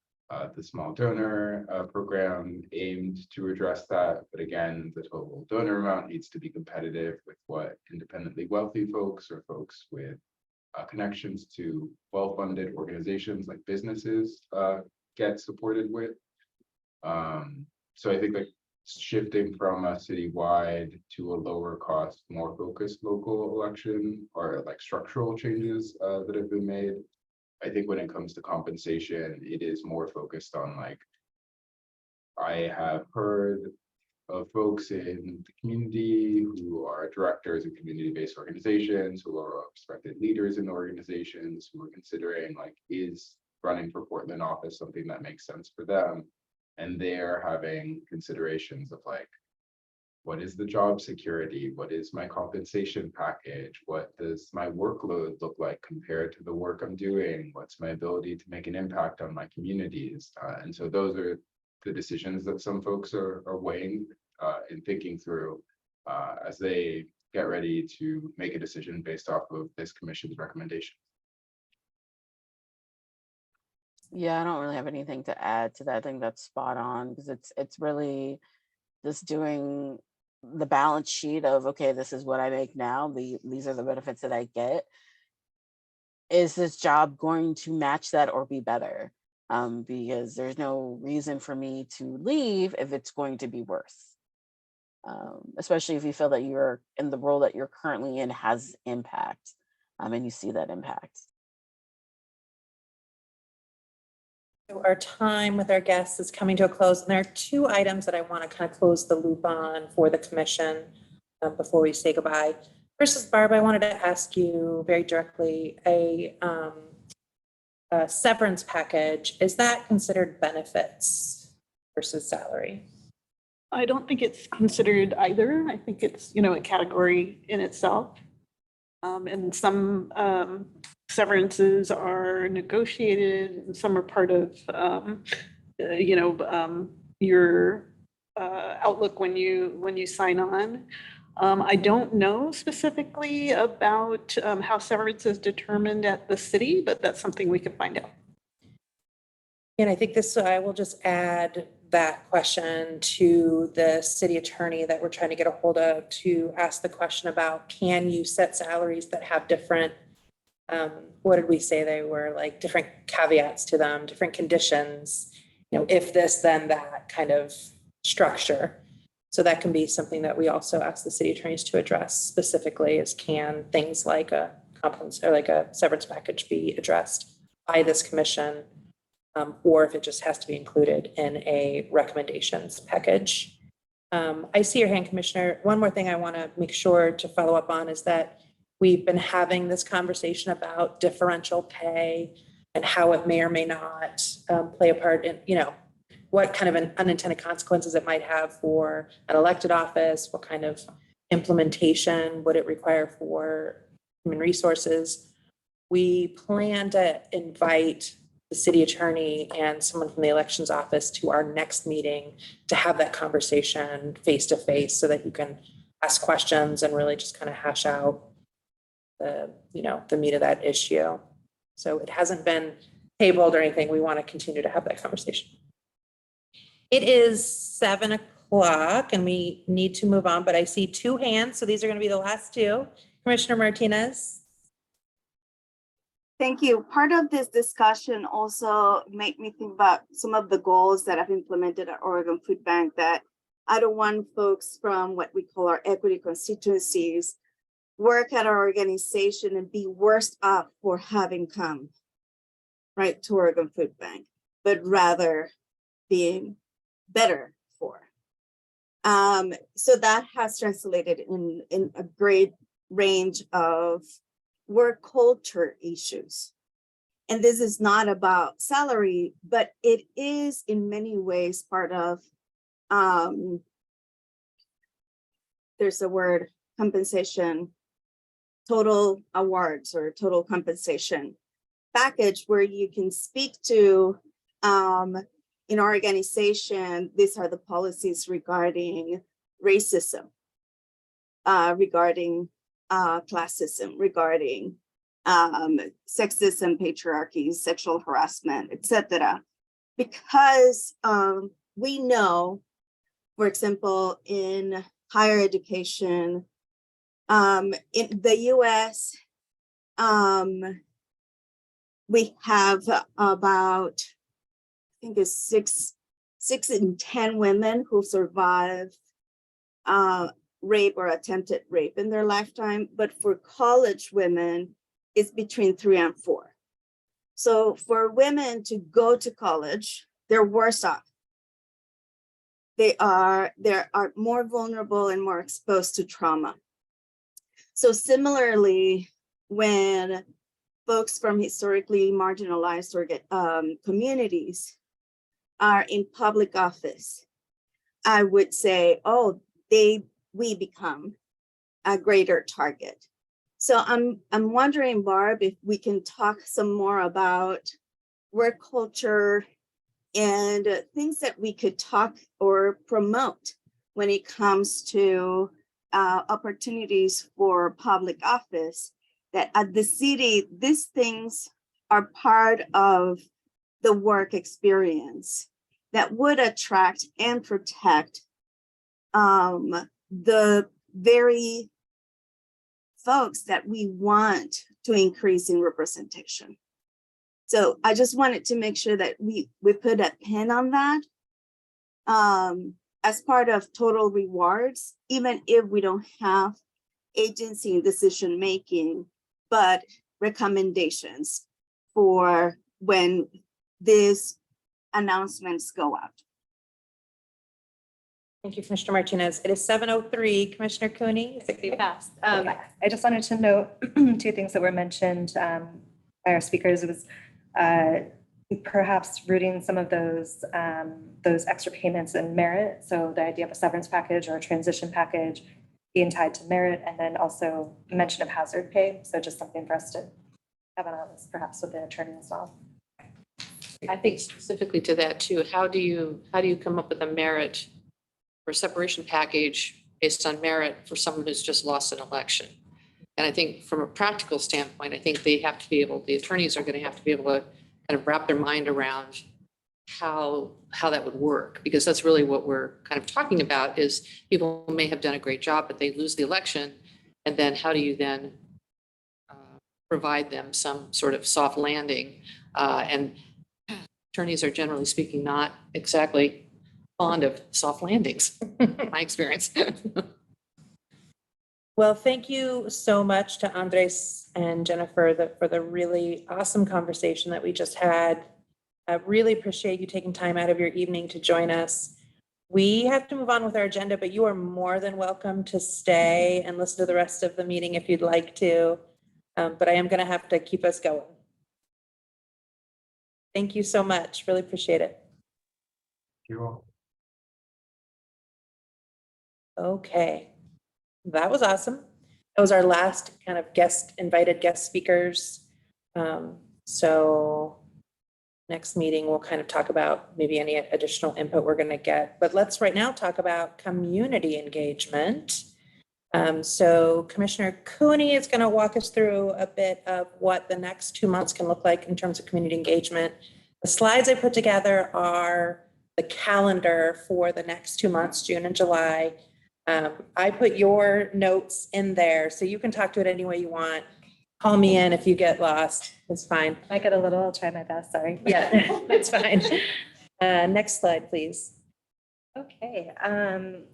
The small donor program aimed to address that, but again, the total donor amount needs to be competitive with what independently wealthy folks or folks with connections to well-funded organizations like businesses get supported with. So I think like shifting from a citywide to a lower cost, more focused local election, or like structural changes that have been made. I think when it comes to compensation, it is more focused on, like, I have heard of folks in the community who are directors of community-based organizations, who are respected leaders in organizations, who are considering, like, is running for Portland office something that makes sense for them? And they're having considerations of, like, what is the job security? What is my compensation package? What does my workload look like compared to the work I'm doing? What's my ability to make an impact on my communities? And so those are the decisions that some folks are weighing and thinking through as they get ready to make a decision based off of this commission's recommendation. Yeah, I don't really have anything to add to that. I think that's spot on, because it's really just doing the balance sheet of, okay, this is what I make now, these are the benefits that I get. Is this job going to match that or be better? Because there's no reason for me to leave if it's going to be worse. Especially if you feel that you're in the role that you're currently in has impact, and you see that impact. So our time with our guests is coming to a close, and there are 2 items that I want to kind of close the loop on for the commission before we say goodbye. First is, Barb, I wanted to ask you very directly, a severance package, is that considered benefits versus salary? I don't think it's considered either. I think it's, you know, a category in itself. And some severances are negotiated and some are part of, your outlook when you sign on. I don't know specifically about how severance is determined at the city, but that's something we could find out. And I think this, I will just add that question to the city attorney that we're trying to get a hold of to ask the question about, can you set salaries that have different, what did we say they were, like different caveats to them, different conditions, you know, if this, then that kind of structure. So that can be something that we also ask the city attorneys to address specifically, is can things like a compensation or like a severance package be addressed by this commission? Or if it just has to be included in a recommendations package. I see your hand, Commissioner. One more thing I want to make sure to follow up on is that we've been having this conversation about differential pay and how it may or may not play a part in, you know, what kind of an unintended consequences it might have for an elected office, what kind of implementation would it require for human resources. We plan to invite the city attorney and someone from the elections office to our next meeting to have that conversation face to face so that you can ask questions and really just kind of hash out the, you know, the meat of that issue. So it hasn't been tabled or anything. We want to continue to have that conversation. It is 7 o'clock and we need to move on, but I see 2 hands. So these are going to be the last 2. Commissioner Martinez. Thank you. Part of this discussion also made me think about some of the goals that I've implemented at Oregon Food Bank, that I don't want folks from what we call our equity constituencies work at our organization and be worse off for having come right to Oregon Food Bank, but rather being better for. So that has translated in a great range of work culture issues. And this is not about salary, but it is in many ways part of, there's a word, compensation, total awards or total compensation package, where you can speak to, in our organization, these are the policies regarding racism, regarding classism, regarding sexism, patriarchy, sexual harassment, etc. Because we know, for example, in higher education, in the US, we have about, I think it's 6 in 10 women who survive rape or attempted rape in their lifetime, but for college women, it's between 3 and 4. So for women to go to college, they're worse off. They are more vulnerable and more exposed to trauma. So similarly, when folks from historically marginalized communities are in public office, I would say, oh, we become a greater target. So I'm wondering, Barb, if we can talk some more about work culture and things that we could talk or promote when it comes to opportunities for public office, that at the city, these things are part of the work experience that would attract and protect the very folks that we want to increase in representation. So I just wanted to make sure that we put a pin on that as part of total rewards, even if we don't have agency in decision-making, but recommendations for when these announcements go out. Thank you, Commissioner Martinez. It is 7:03. Commissioner Cooney. Fast. I just wanted to note 2 things that were mentioned by our speakers. It was perhaps rooting some of those extra payments in merit. So the idea of a severance package or a transition package being tied to merit, and then also mention of hazard pay. So just something for us to have on our list, perhaps with the attorney as well. I think specifically to that too, how do you come up with a merit or separation package based on merit for someone who's just lost an election? And I think from a practical standpoint, I think they have to be able, the attorneys are going to have to be able to kind of wrap their mind around how that would work, because that's really what we're kind of talking about is people may have done a great job, but they lose the election. And then how do you then provide them some sort of soft landing? And attorneys are generally speaking not exactly fond of soft landings, my experience. Well, thank you so much to Andres and Jennifer for the really awesome conversation that we just had. I really appreciate you taking time out of your evening to join us. We have to move on with our agenda, but you are more than welcome to stay and listen to the rest of the meeting if you'd like to. But I am going to have to keep us going. Thank you so much. Really appreciate it. You're welcome. Okay. That was awesome. That was our last kind of invited guest speakers. So next meeting, we'll kind of talk about maybe any additional input we're going to get. But let's right now talk about community engagement. So Commissioner Cooney is going to walk us through a bit of what the next 2 months can look like in terms of community engagement. The slides I put together are the calendar for the next 2 months, June and July. I put your notes in there, so you can talk to it any way you want. Call me in if you get lost. It's fine. If I get a little, I'll try my best, sorry. Yeah, that's fine. Next slide, please. Okay,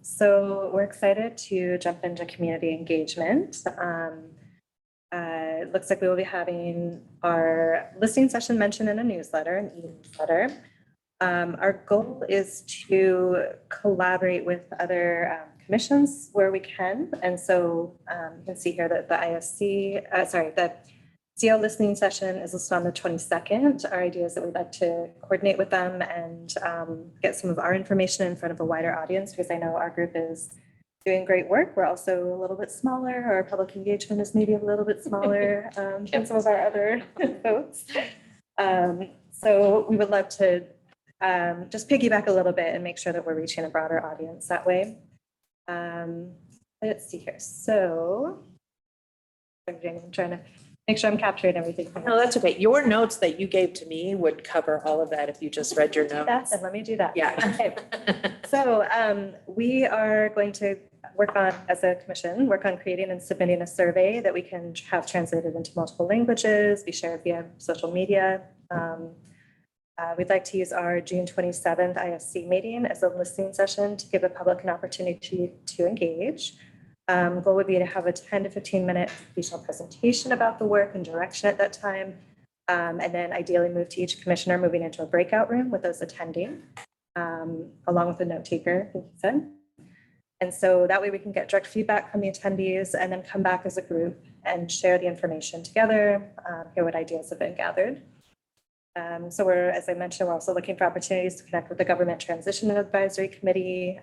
so we're excited to jump into community engagement. It looks like we will be having our listening session mentioned in a newsletter, an e-newsletter. Our goal is to collaborate with other commissions where we can. And so you can see here that the the CO listening session is listed on the 22nd. Our idea is that we'd like to coordinate with them and get some of our information in front of a wider audience, because I know our group is doing great work. We're also a little bit smaller. Our public engagement is maybe a little bit smaller than some of our other folks. So we would love to just piggyback a little bit and make sure that we're reaching a broader audience that way. Let's see here. So I'm trying to make sure I'm capturing everything. No, that's okay. Your notes that you gave to me would cover all of that if you just read your notes. And let me do that. Yeah. Okay. So we are going to work on, as a commission, work on creating and submitting a survey that we can have translated into multiple languages, be shared via social media. We'd like to use our June 27th ISC meeting as a listening session to give the public an opportunity to engage. Goal would be to have a 10 to 15 minute detailed presentation about the work and direction at that time. And then ideally move to each commissioner moving into a breakout room with those attending, along with a note taker, like you said. And so that way we can get direct feedback from the attendees and then come back as a group and share the information together, hear what ideas have been gathered. So we're, as I mentioned, we're also looking for opportunities to connect with the Government Transition Advisory Committee.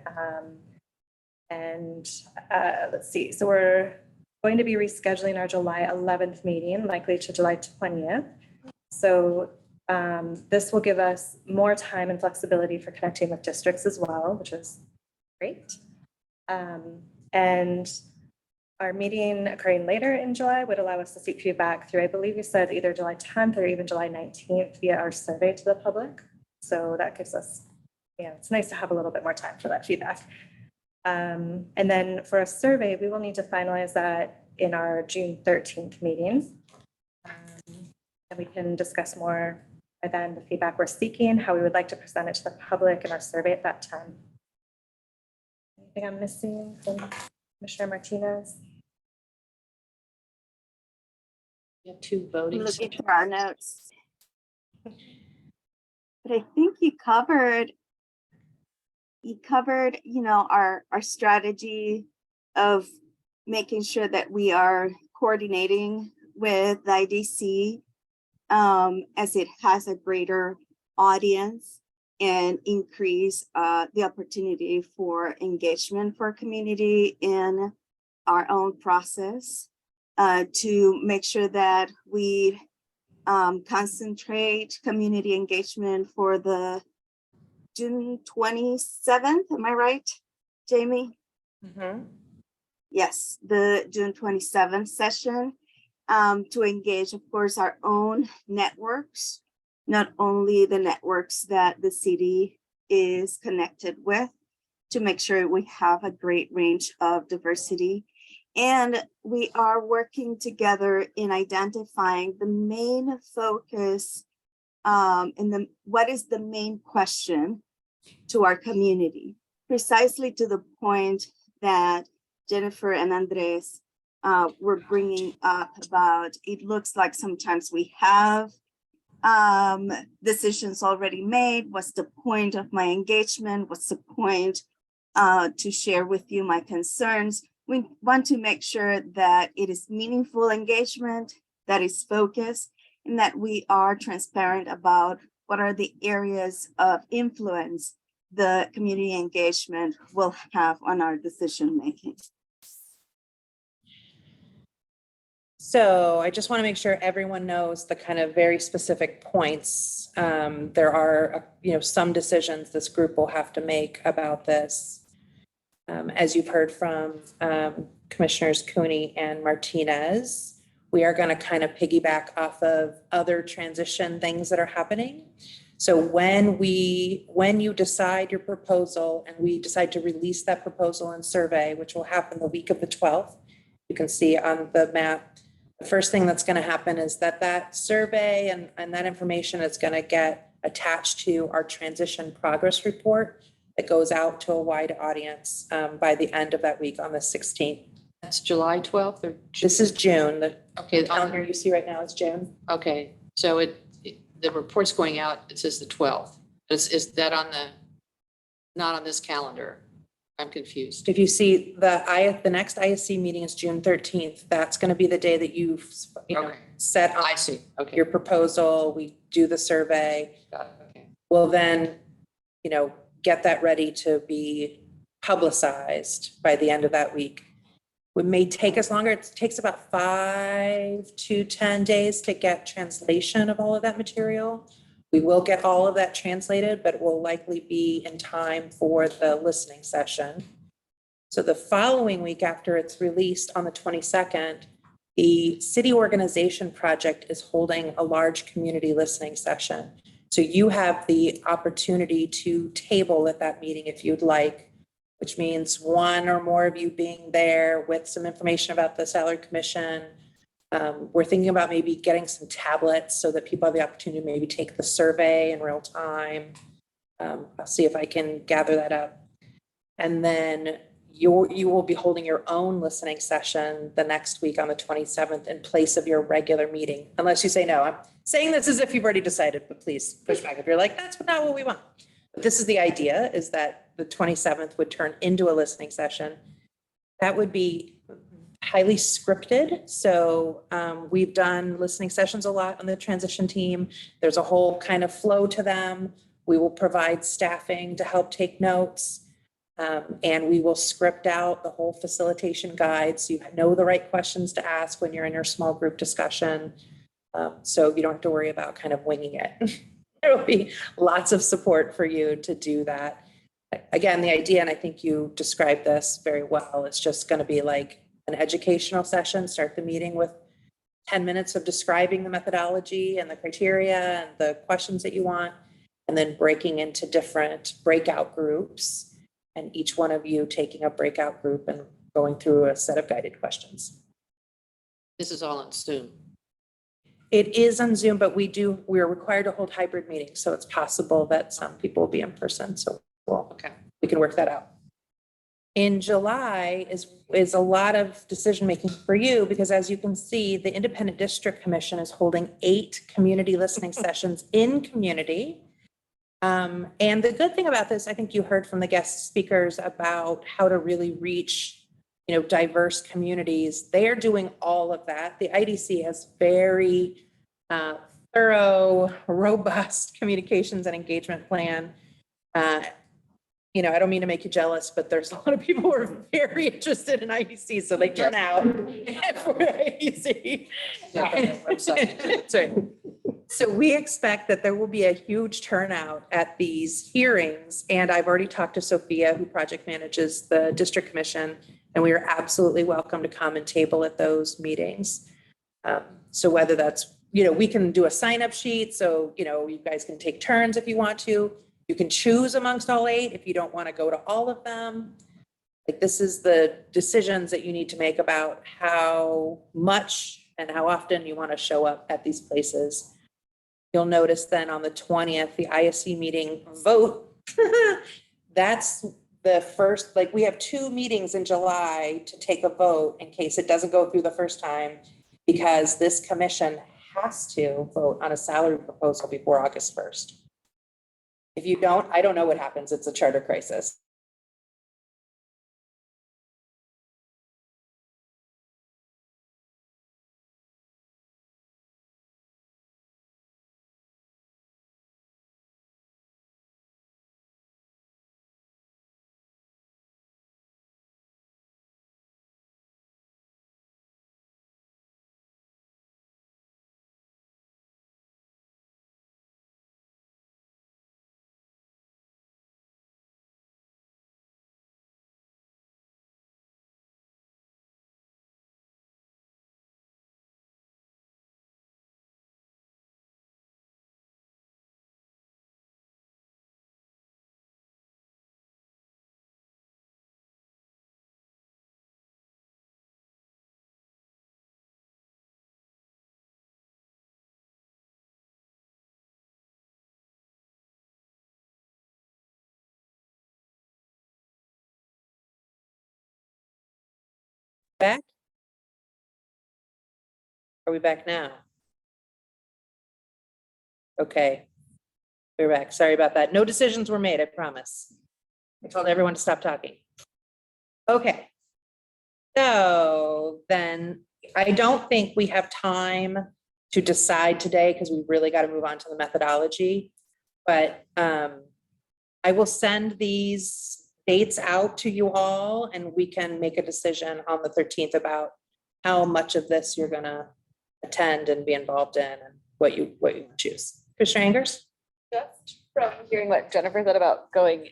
Let's see, so we're going to be rescheduling our July 11th meeting, likely to July 20th. So this will give us more time and flexibility for connecting with districts as well, which is great. And our meeting occurring later in July would allow us to seek feedback through, I believe you said either July 10th or even July 19th via our survey to the public. So that gives us, it's nice to have a little bit more time for that feedback. And then for a survey, we will need to finalize that in our June 13th meeting. And we can discuss more by then the feedback we're seeking, how we would like to present it to the public in our survey at that time. Anything I'm missing from Commissioner Martinez? You have two voting. Looking through our notes. But I think you covered, our strategy of making sure that we are coordinating with the IDC as it has a greater audience and increase the opportunity for engagement for community in our own process, to make sure that we concentrate community engagement for the June 27th. Am I right, Jamie? Yes, the June 27th session, to engage, of course, our own networks, not only the networks that the city is connected with, to make sure we have a great range of diversity. And we are working together in identifying the main focus what is the main question to our community, precisely to the point that Jennifer and Andres were bringing up about, it looks like sometimes we have decisions already made. What's the point of my engagement? What's the point to share with you my concerns? We want to make sure that it is meaningful engagement, that is focused, and that we are transparent about what are the areas of influence the community engagement will have on our decision making. So I just want to make sure everyone knows the kind of very specific points. There are, some decisions this group will have to make about this. As you've heard from Commissioners Cooney and Martinez, we are going to kind of piggyback off of other transition things that are happening. So when you decide your proposal and we decide to release that proposal and survey, which will happen the week of the 12th, you can see on the map, the first thing that's going to happen is that survey and that information is going to get attached to our transition progress report that goes out to a wide audience by the end of that week on the 16th. That's July 12th or? This is June. The Okay, calendar you see right now is June. okay, so the report's going out, it says the 12th. Is that not on this calendar? I'm confused. If you see the next ISC meeting is June 13th. That's going to be the day that you've Okay. set I up see, okay. your proposal. We do the survey. Got it, okay. We'll then, get that ready to be publicized by the end of that week. It may take us longer. It takes about 5 to 10 days to get translation of all of that material. We will get all of that translated, but it will likely be in time for the listening session. So the following week after it's released on the 22nd, the City Organization Project is holding a large community listening session. So you have the opportunity to table at that meeting if you'd like, which means one or more of you being there with some information about the salary commission. We're thinking about maybe getting some tablets so that people have the opportunity to maybe take the survey in real time. I'll see if I can gather that up. And then you will be holding your own listening session the next week on the 27th in place of your regular meeting, unless you say no. I'm saying this as if you've already decided, but please push back if you're like, that's not what we want. But this is the idea, is that the 27th would turn into a listening session. That would be highly scripted. So we've done listening sessions a lot on the transition team. There's a whole kind of flow to them. We will provide staffing to help take notes. And we will script out the whole facilitation guide so you know the right questions to ask when you're in your small group discussion. So you don't have to worry about kind of winging it. There will be lots of support for you to do that. Again, the idea, and I think you described this very well, it's just going to be like an educational session. Start the meeting with 10 minutes of describing the methodology and the criteria and the questions that you want, and then breaking into different breakout groups. And each one of you taking a breakout group and going through a set of guided questions. This is all on Zoom. It is on Zoom, but we're required to hold hybrid meetings. So it's possible that some people will be in person. So we can work that out. In July is a lot of decision making for you, because as you can see, the Independent District Commission is holding 8 community listening sessions in community. And the good thing about this, I think you heard from the guest speakers about how to really reach, diverse communities. They are doing all of that. The IDC has very thorough, robust communications and engagement plan. You know, I don't mean to make you jealous, but there's a lot of people who are very interested in IEC, so they turn out for IEC. That's right. So we expect that there will be a huge turnout at these hearings, and I've already talked to Sophia, who project manages the district commission, and we are absolutely welcome to come and table at those meetings. So whether that's, you know, we can do a sign-up sheet, so, you know, you guys can take turns if you want to. You can choose amongst all 8 if you don't want to go to all of them. Like, this is the decisions that you need to make about how much and how often you want to show up at these places. You'll notice then on the 20th, the ISC meeting vote, that's the first, like, we have 2 meetings in July to take a vote in case it doesn't go through the first time, because this commission has to vote on a salary proposal before August 1st. If you don't, I don't know what happens. It's a charter crisis. Back? Are we back now? Okay. We're back. Sorry about that. No decisions were made, I promise. I told everyone to stop talking. Okay. So then I don't think we have time to decide today because we really got to move on to the methodology. But I will send these dates out to you all and we can make a decision on the 13th about how much of this you're going to attend and be involved in and what you choose. Commissioner Angers? Just from hearing what Jennifer said about going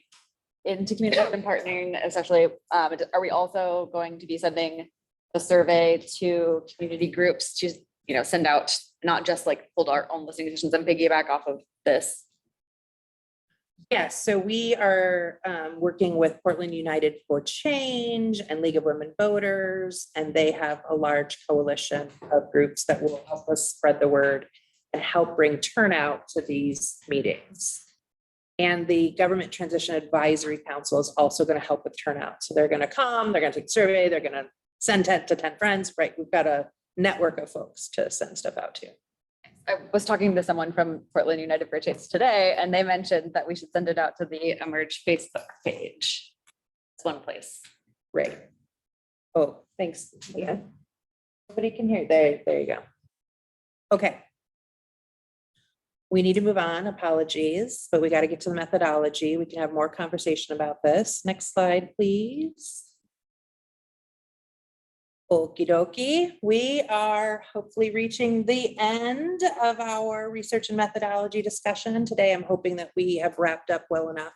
into community and partnering, especially, are we also going to be sending a survey to community groups to, you know, send out, not just like hold our own listening sessions and piggyback off of this? Yes, so we are working with Portland United for Change and League of Women Voters, and they have a large coalition of groups that will help us spread the word and help bring turnout to these meetings. And the Government Transition Advisory Council is also going to help with turnout. So they're going to come, they're going to take a survey, they're going to send 10 to 10 friends, right? We've got a network of folks to send stuff out to. I was talking to someone from Portland United for Change today, and they mentioned that we should send it out to the Emerge Facebook page. It's one place. Great. Oh, thanks. Yeah. Nobody can hear. There you go. Okay. We need to move on. Apologies, but we got to get to the methodology. We can have more conversation about this. Next slide, please. Okie dokie. We are hopefully reaching the end of our research and methodology discussion. Today, I'm hoping that we have wrapped up well enough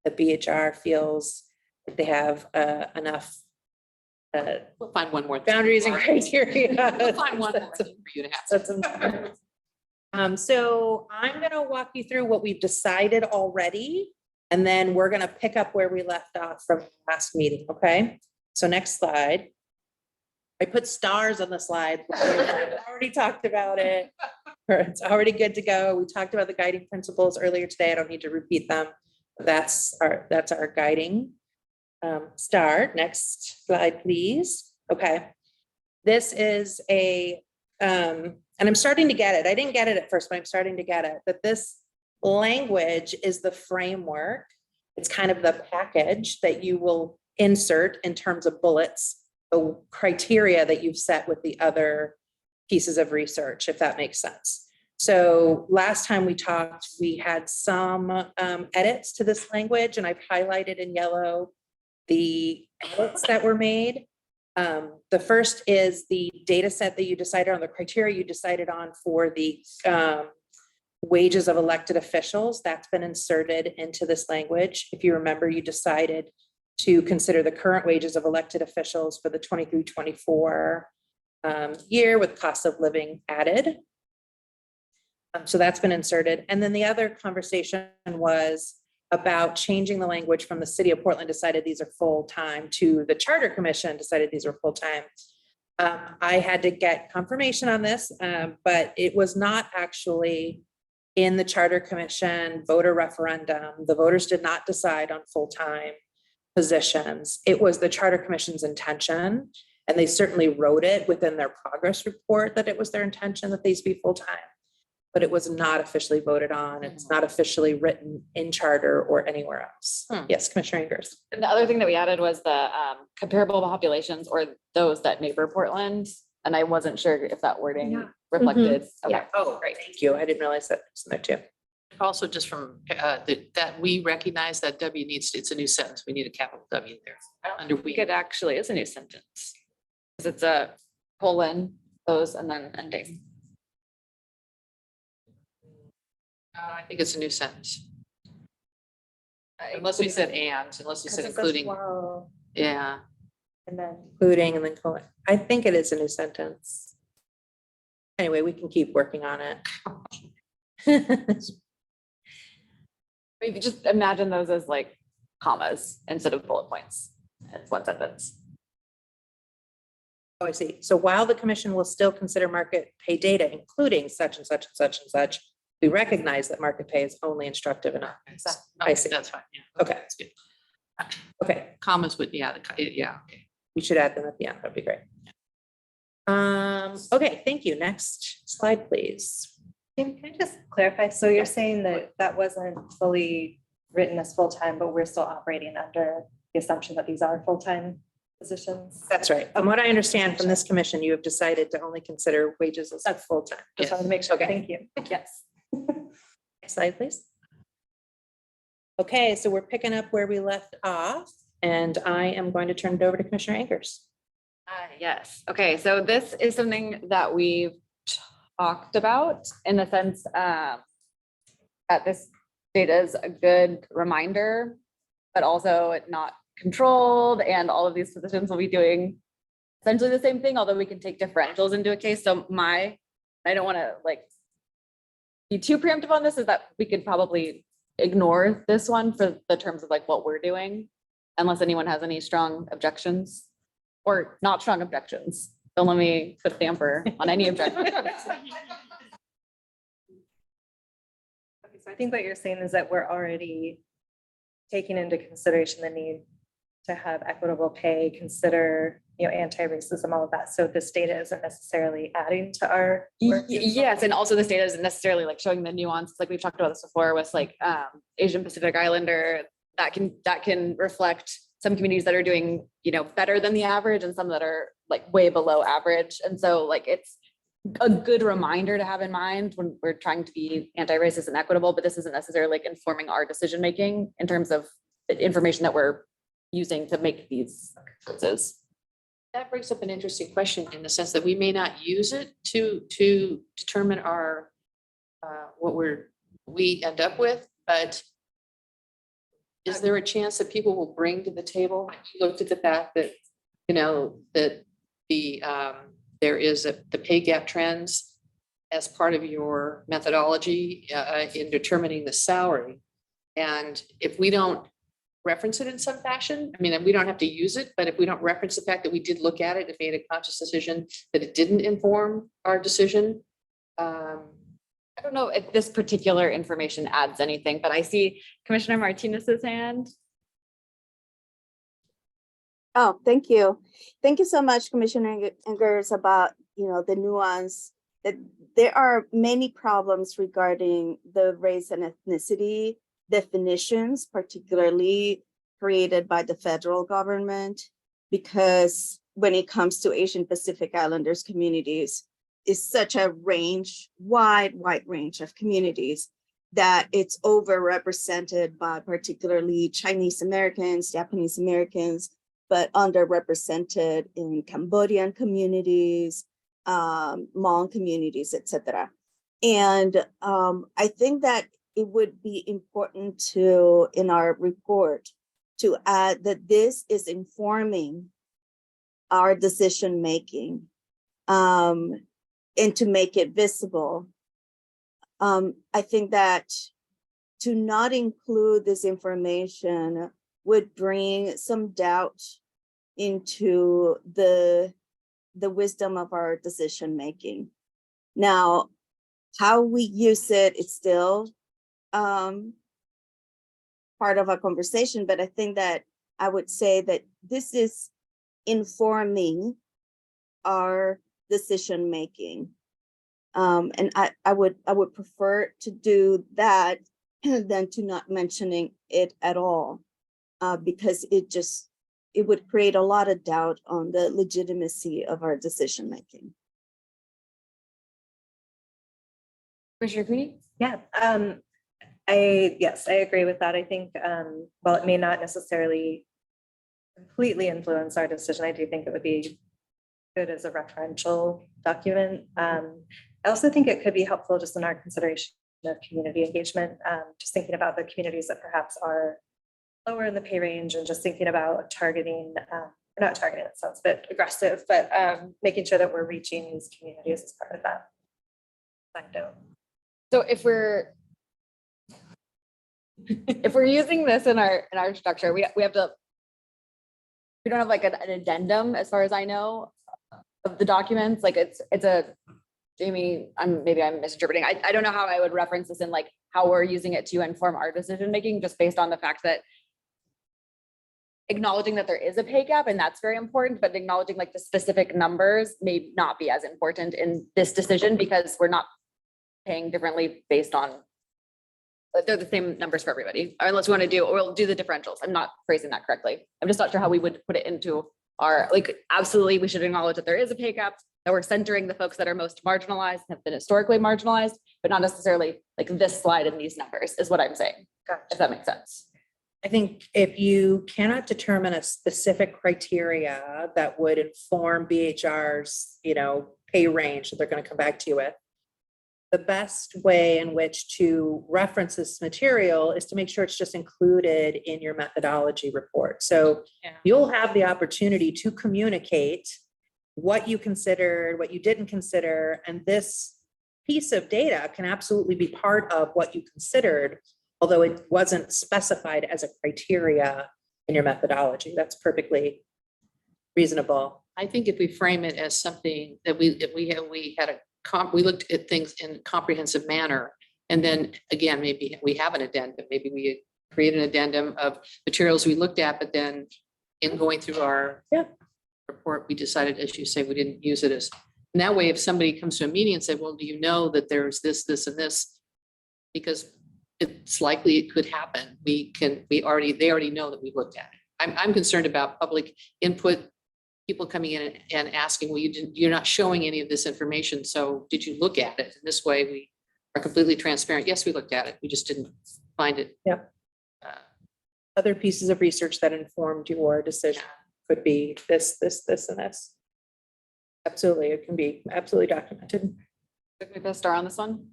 that BHR feels that they have enough We'll find one more. boundaries and criteria. We'll find one more thing for you to have. So I'm going to walk you through what we've decided already, and then we're going to pick up where we left off from the last meeting. Okay. So next slide. I put stars on the slide. I've already talked about it. It's already good to go. We talked about the guiding principles earlier today. I don't need to repeat them. That's our guiding star. Next slide, please. Okay. This is and I'm starting to get it. I didn't get it at first, but I'm starting to get it, that this language is the framework. It's kind of the package that you will insert in terms of bullets, the criteria that you've set with the other pieces of research, if that makes sense. So last time we talked, we had some edits to this language, and I've highlighted in yellow the edits that were made. The first is the data set that you decided on, the criteria you decided on for the wages of elected officials. That's been inserted into this language. If you remember, you decided to consider the current wages of elected officials for the 23-24 year with cost of living added. So that's been inserted. And then the other conversation was about changing the language from the city of Portland decided these are full-time to the charter commission decided these are full-time. I had to get confirmation on this, but it was not actually in the charter commission voter referendum. The voters did not decide on full-time positions. It was the charter commission's intention, and they certainly wrote it within their progress report that it was their intention that these be full-time. But it was not officially voted on. It's not officially written in charter or anywhere else. Yes, Commissioner Ingers. And the other thing that we added was the comparable populations or those that neighbor Portland. And I wasn't sure if that wording reflected. Okay. Oh, great. Thank you. I didn't realize that was in there too. Also, just from that we recognize that W needs, it's a new sentence. We need a capital W there. Under I we. think it actually is a new sentence. Because it's a colon, those, and then ending. I think it's a new sentence. Unless we said unless we said including, Wow. yeah. And then. Including and then colon. I think it is a new sentence. Anyway, we can keep working on it. Maybe just imagine those as like commas instead of bullet points. It's one sentence. Oh, I see. So while the commission will still consider market pay data, including such and such and such and such, we recognize that market pay is only instructive enough. I see. That's fine, yeah. Okay. That's good. Okay, Commas would, yeah, yeah, okay. we should add them at the end. That'd be great. Okay, thank you. Next slide, please. Can I just clarify? So you're saying that that wasn't fully written as full-time, but we're still operating under the assumption that these are full-time positions? That's right. From what I understand from this commission, you have decided to only consider wages as full-time. Just wanted to make sure. Okay. Thank you. Yes. Next slide, please. Okay, so we're picking up where we left off, and I am going to turn it over to Commissioner Akers. Yes. Okay. So this is something that we've talked about in the sense that this data is a good reminder, but also not controlled. And all of these positions will be doing essentially the same thing, although we can take differentials into a case. So I don't want to like be too preemptive on this, is that we could probably ignore this one for the terms of like what we're doing, unless anyone has any strong objections or not strong objections. Don't let me put a damper on any objection. Okay, so I think what you're saying is that we're already taking into consideration the need to have equitable pay, consider, anti-racism, all of that. So this data isn't necessarily adding to our work. Yes, and also this data isn't necessarily like showing the nuance, like we've talked about this before with like Asian Pacific Islander, that can reflect some communities that are doing, better than the average and some that are like way below average. And so like it's a good reminder to have in mind when we're trying to be anti-racist and equitable, but this isn't necessarily like informing our decision-making in terms of the information that we're using to make these choices. That brings up an interesting question in the sense that we may not use it to determine our what we end up with, but is there a chance that people will bring to the table? You looked at the fact that, that the there is the pay gap trends as part of your methodology in determining the salary. And if we don't reference it in some fashion, I mean, we don't have to use it, but if we don't reference the fact that we did look at it and made a conscious decision that it didn't inform our decision. I don't know if this particular information adds anything, but I see Commissioner Martinez's hand. Oh, thank you. Thank you so much, Commissioner Ingers, about, the nuance that there are many problems regarding the race and ethnicity definitions, particularly created by the federal government, because when it comes to Asian Pacific Islanders communities, is such a range, wide range of communities that it's overrepresented by particularly Chinese Americans, Japanese Americans, but underrepresented in Cambodian communities, Hmong communities, etc. And I think that it would be important to, in our report, to add that this is informing our decision-making, and to make it visible. I think that to not include this information would bring some doubt into the wisdom of our decision-making. Now, how we use it is still part of our conversation, but I think that I would say that this is informing our decision-making. And I would prefer to do that than to not mentioning it at all, because it would create a lot of doubt on the legitimacy of our decision-making. Commissioner Cooney? Yeah, yes, I agree with that. I think, while it may not necessarily completely influence our decision, I do think it would be good as a referential document. I also think it could be helpful just in our consideration of community engagement, just thinking about the communities that perhaps are lower in the pay range and just thinking about targeting, not targeting, it sounds a bit aggressive, but making sure that we're reaching these communities as part of that. So if we're using this in our structure, we have to, we don't have like an addendum as far as I know of the documents. Like it's a, Jamie, maybe I'm misinterpreting. I don't know how I would reference this in like how we're using it to inform our decision making, just based on the fact that acknowledging that there is a pay gap and that's very important, but acknowledging like the specific numbers may not be as important in this decision because we're not paying differently based on, they're the same numbers for everybody, unless we want to do, or we'll do the differentials. I'm not phrasing that correctly. I'm just not sure how we would put it into our, like, absolutely, we should acknowledge that there is a pay gap, that we're centering the folks that are most marginalized, have been historically marginalized, but not necessarily like this slide and these numbers is what I'm saying, if that makes sense. I think if you cannot determine a specific criteria that would inform BHR's, pay range that they're going to come back to you with, the best way in which to reference this material is to make sure it's just included in your methodology report. So you'll have the opportunity to communicate what you considered, what you didn't consider, and this piece of data can absolutely be part of what you considered, although it wasn't specified as a criteria in your methodology. That's perfectly reasonable. I think if we frame it as something that we looked at things in a comprehensive manner, and then again, maybe we have an addendum, maybe we create an addendum of materials we looked at, but then in going through our report, we decided, as you say, we didn't use it as, and that way, if somebody comes to a meeting and say, well, do you know that there's this, and this? Because it's likely it could happen. They already know that we looked at it. I'm concerned about public input, people coming in and asking, well, you're not showing any of this information. So did you look at it? And this way we are completely transparent. Yes, we looked at it. We just didn't find it. Yep. Other pieces of research that informed your decision could be this, and this. Absolutely. It can be absolutely documented. Can we put a star on this one?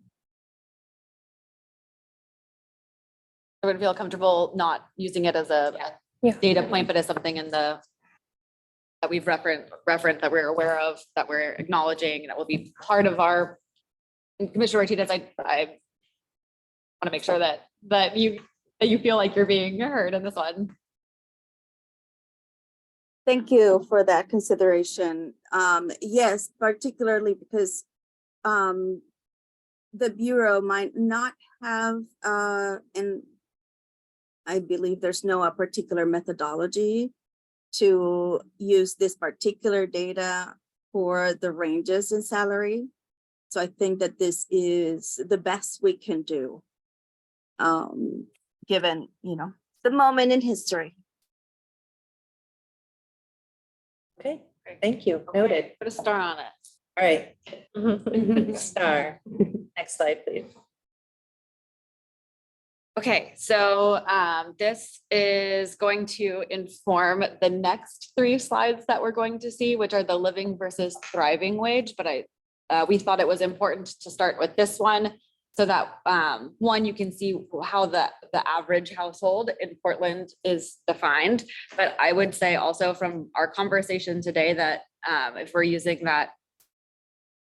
I would feel comfortable not using it as a data point, but as something in the that we've referenced that we're aware of, that we're acknowledging, that will be part of our. And Commissioner Martinez, I want to make sure that you feel like you're being heard in this one. Thank you for that consideration. Yes, particularly because the Bureau might not have, and I believe there's no particular methodology to use this particular data for the ranges in salary. So I think that this is the best we can do, given, the moment in history. Okay, thank you. Noted. Put a star on it. All right. Star. Next slide, please. Okay, so this is going to inform the next 3 slides that we're going to see, which are the living versus thriving wage. But we thought it was important to start with this one so that one, you can see how the average household in Portland is defined. But I would say also from our conversation today that if we're using that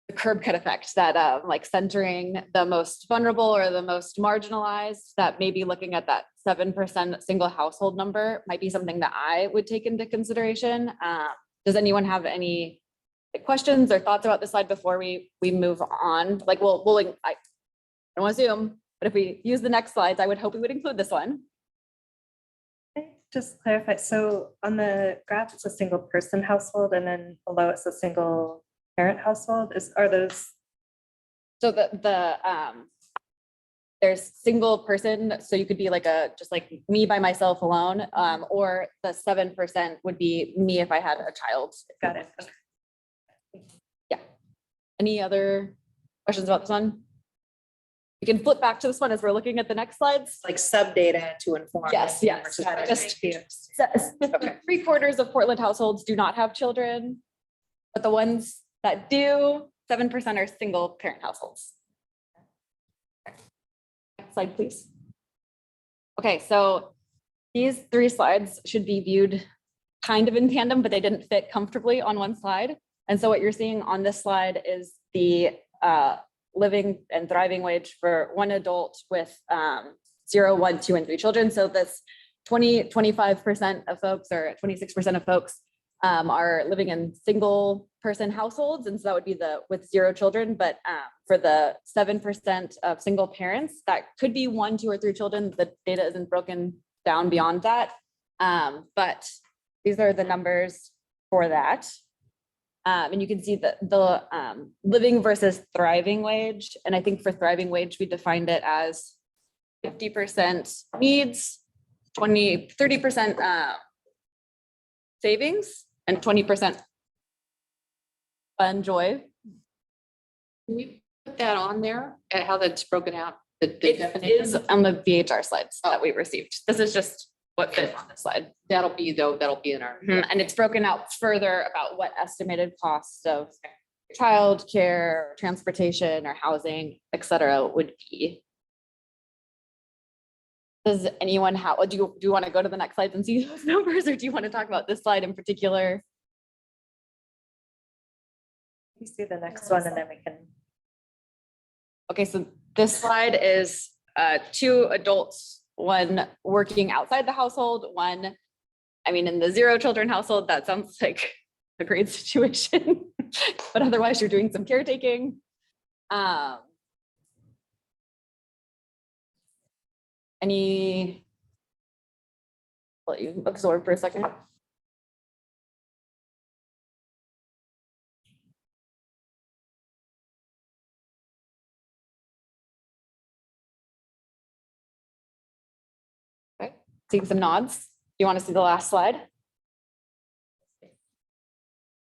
the curb cut effect, that like centering the most vulnerable or the most marginalized, that maybe looking at that 7% single household number might be something that I would take into consideration. Does anyone have any questions or thoughts about this slide before we move on? Like I don't want to zoom, but if we use the next slides, I would hope we would include this one. Just clarify, so on the graph, it's a single person household, and then below it's a single parent household, are those? So there's single person, so you could be like just like me by myself alone, or the 7% would be me if I had a child. Got it. Yeah. Any other questions about this one? You can flip back to this one as we're looking at the next slides. Like sub data to inform. Yes, yes. Just 3/4 of Portland households do not have children, but the ones that do, 7% are single parent households. Next slide, please. Okay, so these 3 slides should be viewed kind of in tandem, but they didn't fit comfortably on one slide. And so what you're seeing on this slide is the living and thriving wage for one adult with 0, 1, 2, and 3 children. So this 25% of folks or 26% of folks are living in single person households. And so that would be with 0 children. But for the 7% of single parents, that could be 1, 2, or 3 children. The data isn't broken down beyond that. But these are the numbers for that. And you can see that the living versus thriving wage. And I think for thriving wage, we defined it as 50% needs, 30% savings, and 20% fun, joy. Can we put that on there and how that's broken out? The It definition? is on the VHR slides that we received. This is just what fit on this slide. That'll be in our. And it's broken out further about what estimated costs of childcare, transportation, or housing, et cetera, would be. Does anyone do you want to go to the next slide and see those numbers, or do you want to talk about this slide in particular? You see the next one and then we can. Okay, so this slide is 2 adults, 1 working outside the household, 1, I mean, in the 0 children household, that sounds like a great situation, but otherwise you're doing some caretaking. Let you absorb for a second. Okay, seeing some nods. You want to see the last slide?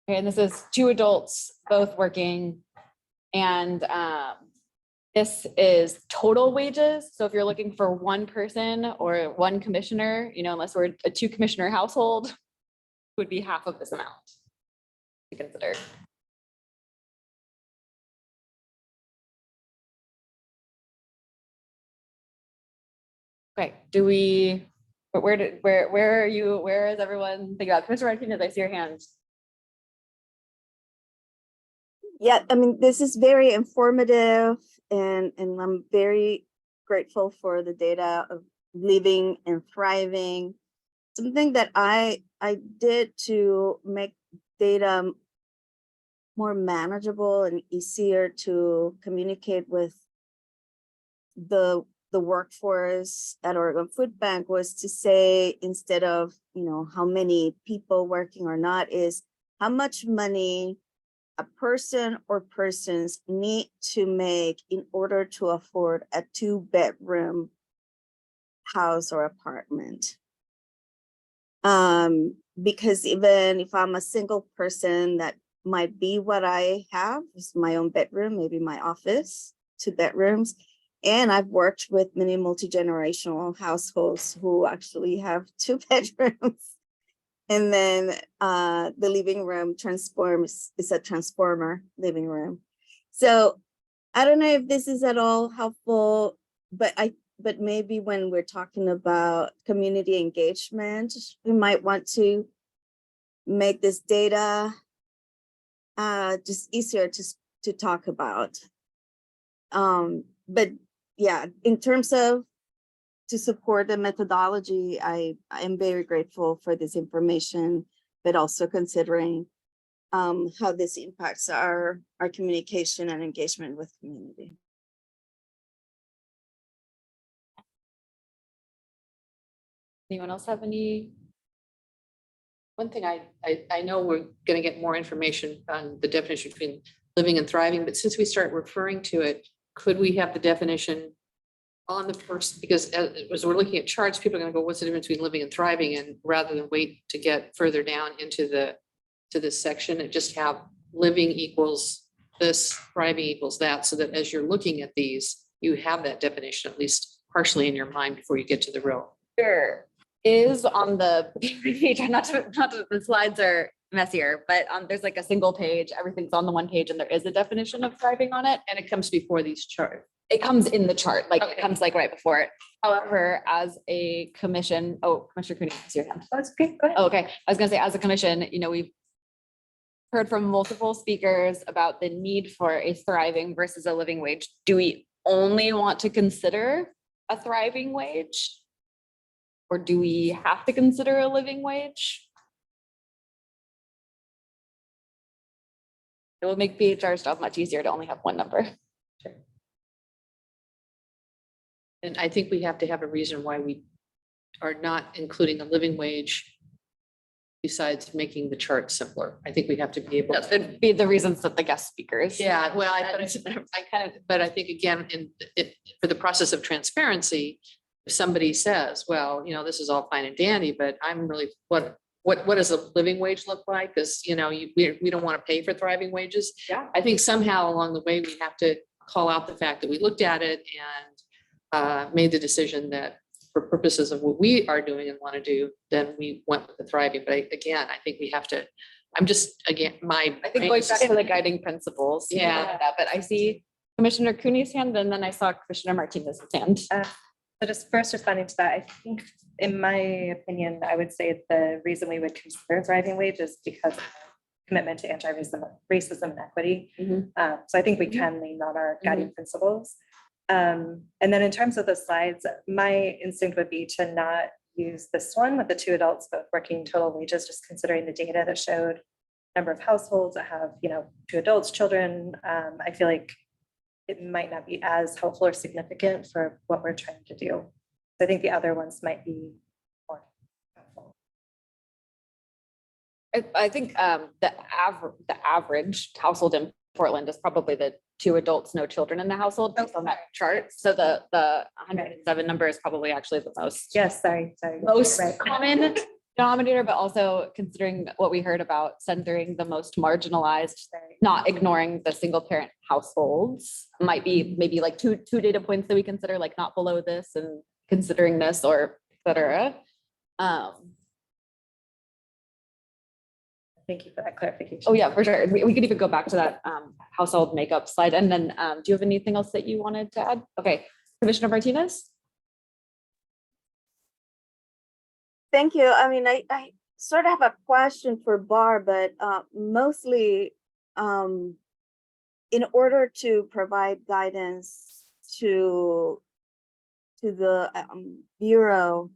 Okay, and this is 2 adults, both working, and this is total wages. So if you're looking for 1 person or 1 commissioner, unless we're a 2 commissioner household, would be half of this amount to consider. Okay, where are you? Where is everyone thinking about? Commissioner Martinez, I see your hand. Yeah, I mean, this is very informative and I'm very grateful for the data of living and thriving. Something that I did to make data more manageable and easier to communicate with the workforce at Oregon Food Bank was to say, instead of, how many people working or not, is how much money a person or persons need to make in order to afford a 2-bedroom house or apartment. Because even if I'm a single person that might be what I have, is my own bedroom, maybe my office, 2 bedrooms. And I've worked with many multi-generational households who actually have 2 bedrooms. And then the living room is a transformer living room. So I don't know if this is at all helpful, but maybe when we're talking about community engagement, we might want to make this data just easier to talk about. But yeah, in terms of to support the methodology, I am very grateful for this information, but also considering how this impacts our communication and engagement with community. Anyone else have any? One thing I know we're gonna get more information on the definition between living and thriving, but since we start referring to it, could we have the definition on the first, because as we're looking at charts, people are gonna go, what's the difference between living and thriving? And rather than wait to get further down into this section, and just have living equals this, thriving equals that, so that as you're looking at these, you have that definition at least partially in your mind before you get to the real. There is on the page, not to, the slides are messier, but there's like a single page, everything's on the one page, and there is a definition of thriving on it. And it comes before these charts. It comes in the chart, like it Okay. comes like right before it. However, as a commission, Commissioner Cooney, it's your hand. That's okay, go ahead. Oh, okay, I was gonna say, as a commission, we've heard from multiple speakers about the need for a thriving versus a living wage. Do we only want to consider a thriving wage? Or do we have to consider a living wage? It will make BHR's job much easier to only have one number. And I think we have to have a reason why we are not including a living wage besides making the chart simpler. I think we have to be able to. That'd be the reasons that the guest speakers. Yeah, well, but I think again, for the process of transparency, if somebody says, well, this is all fine and dandy, but I'm really, what does a living wage look like? Because, we don't want to pay for thriving wages. Yeah. I think somehow along the way, we have to call out the fact that we looked at it and made the decision that for purposes of what we are doing and want to do, then we went with the thriving. But again, I think we have to, I think going back to the guiding principles. Yeah. But I see Commissioner Cooney's hand, and then I saw Commissioner Martinez's hand. So just first responding to that, I think, in my opinion, I would say the reason we would consider thriving wage is because of our commitment to anti-racism and equity. So I think we can lean on our guiding principles. And then in terms of the slides, my instinct would be to not use this one with the 2 adults both working total wages, just considering the data that showed number of households that have, 2 adults, children. I feel like it might not be as helpful or significant for what we're trying to do. So I think the other ones might be more helpful. I think the average household in Portland is probably the 2 adults, no children in the household based on that chart. So the 107 number is probably actually the most. Yes, sorry. Most Right. common denominator, but also considering what we heard about centering the most marginalized, not ignoring the single parent households, might be maybe like two data points that we consider, like not below this and considering this, or et cetera. Thank you for that clarification. Oh yeah, for sure. We could even go back to that household makeup slide. And then do you have anything else that you wanted to add? Okay, Commissioner Martinez? Thank you. I mean, I sort of have a question for Barb, but mostly in order to provide guidance to the Bureau,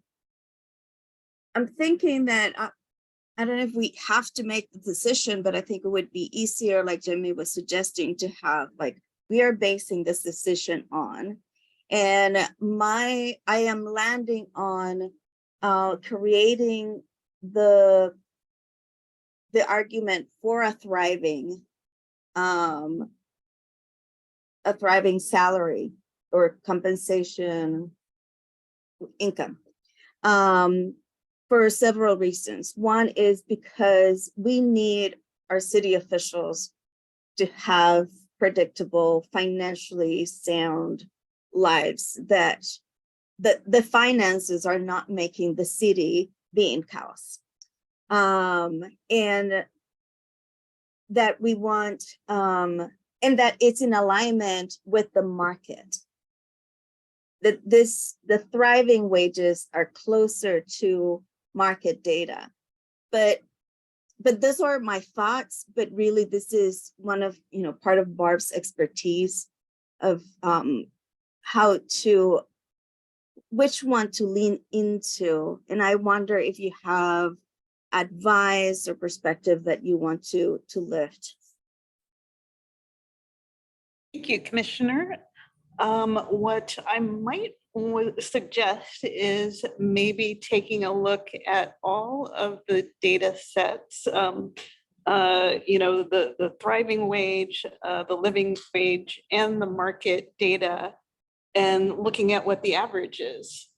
I'm thinking that I don't know if we have to make the decision, but I think it would be easier, like Jimmy was suggesting, to have like, we are basing this decision on. And I am landing on creating the argument for a thriving salary or compensation income for several reasons. One is because we need our city officials to have predictable, financially sound lives, that the finances are not making the city be in chaos. And that we want, and that it's in alignment with the market. That the thriving wages are closer to market data. But those are my thoughts, but really this is one of, part of Barb's expertise of which one to lean into. And I wonder if you have advice or perspective that you want to lift. Thank you, Commissioner. What I might suggest is maybe taking a look at all of the data sets, the thriving wage, the living wage, and the market data, and looking at what the average is.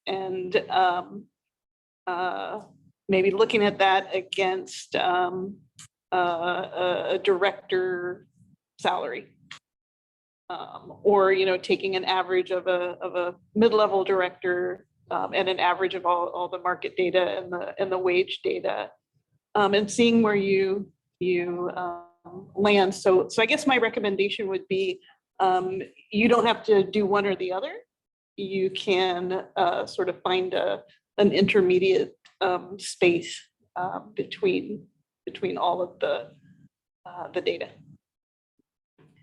And maybe looking at that against a director salary. Or taking an average of a mid-level director and an average of all the market data and the wage data, and seeing where you land. So I guess my recommendation would be you don't have to do one or the other. You can sort of find an intermediate space between all of the data.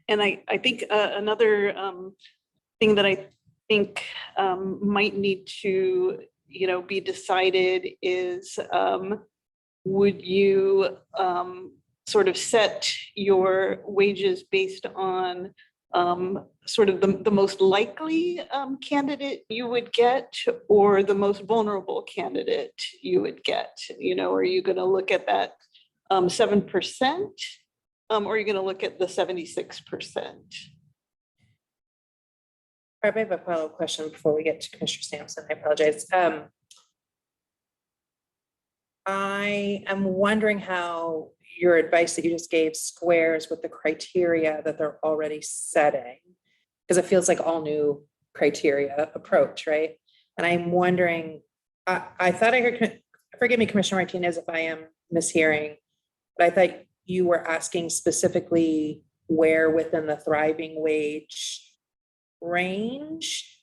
And I think another thing that I think might need to, be decided is, would you sort of set your wages based on sort of the most likely candidate you would get, or the most vulnerable candidate you would get? Are you going to look at that 7%? Or are you going to look at the 76%? I have a follow-up question before we get to Commissioner Sampson. I apologize. I am wondering how your advice that you just gave squares with the criteria that they're already setting, because it feels like all new criteria approach, right? And I'm wondering, I thought I heard, forgive me, Commissioner Martinez, if I am mishearing, but I thought you were asking specifically where within the thriving wage range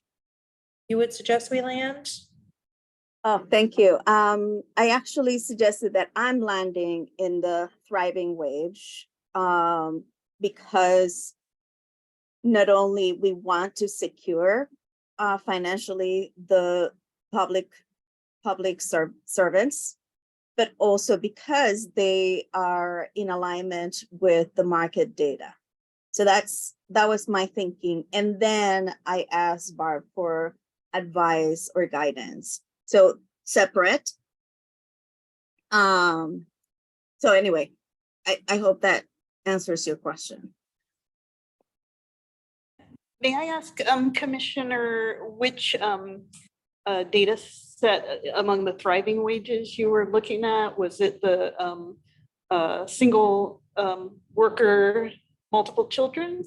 you would suggest we land? Oh, thank you. I actually suggested that I'm landing in the thriving wage because not only we want to secure financially the public servants, but also because they are in alignment with the market data. So that was my thinking. And then I asked Barb for advice or guidance. So separate. So anyway, I hope that answers your question. May I ask, Commissioner, which data set among the thriving wages you were looking at? Was it the single worker, multiple children?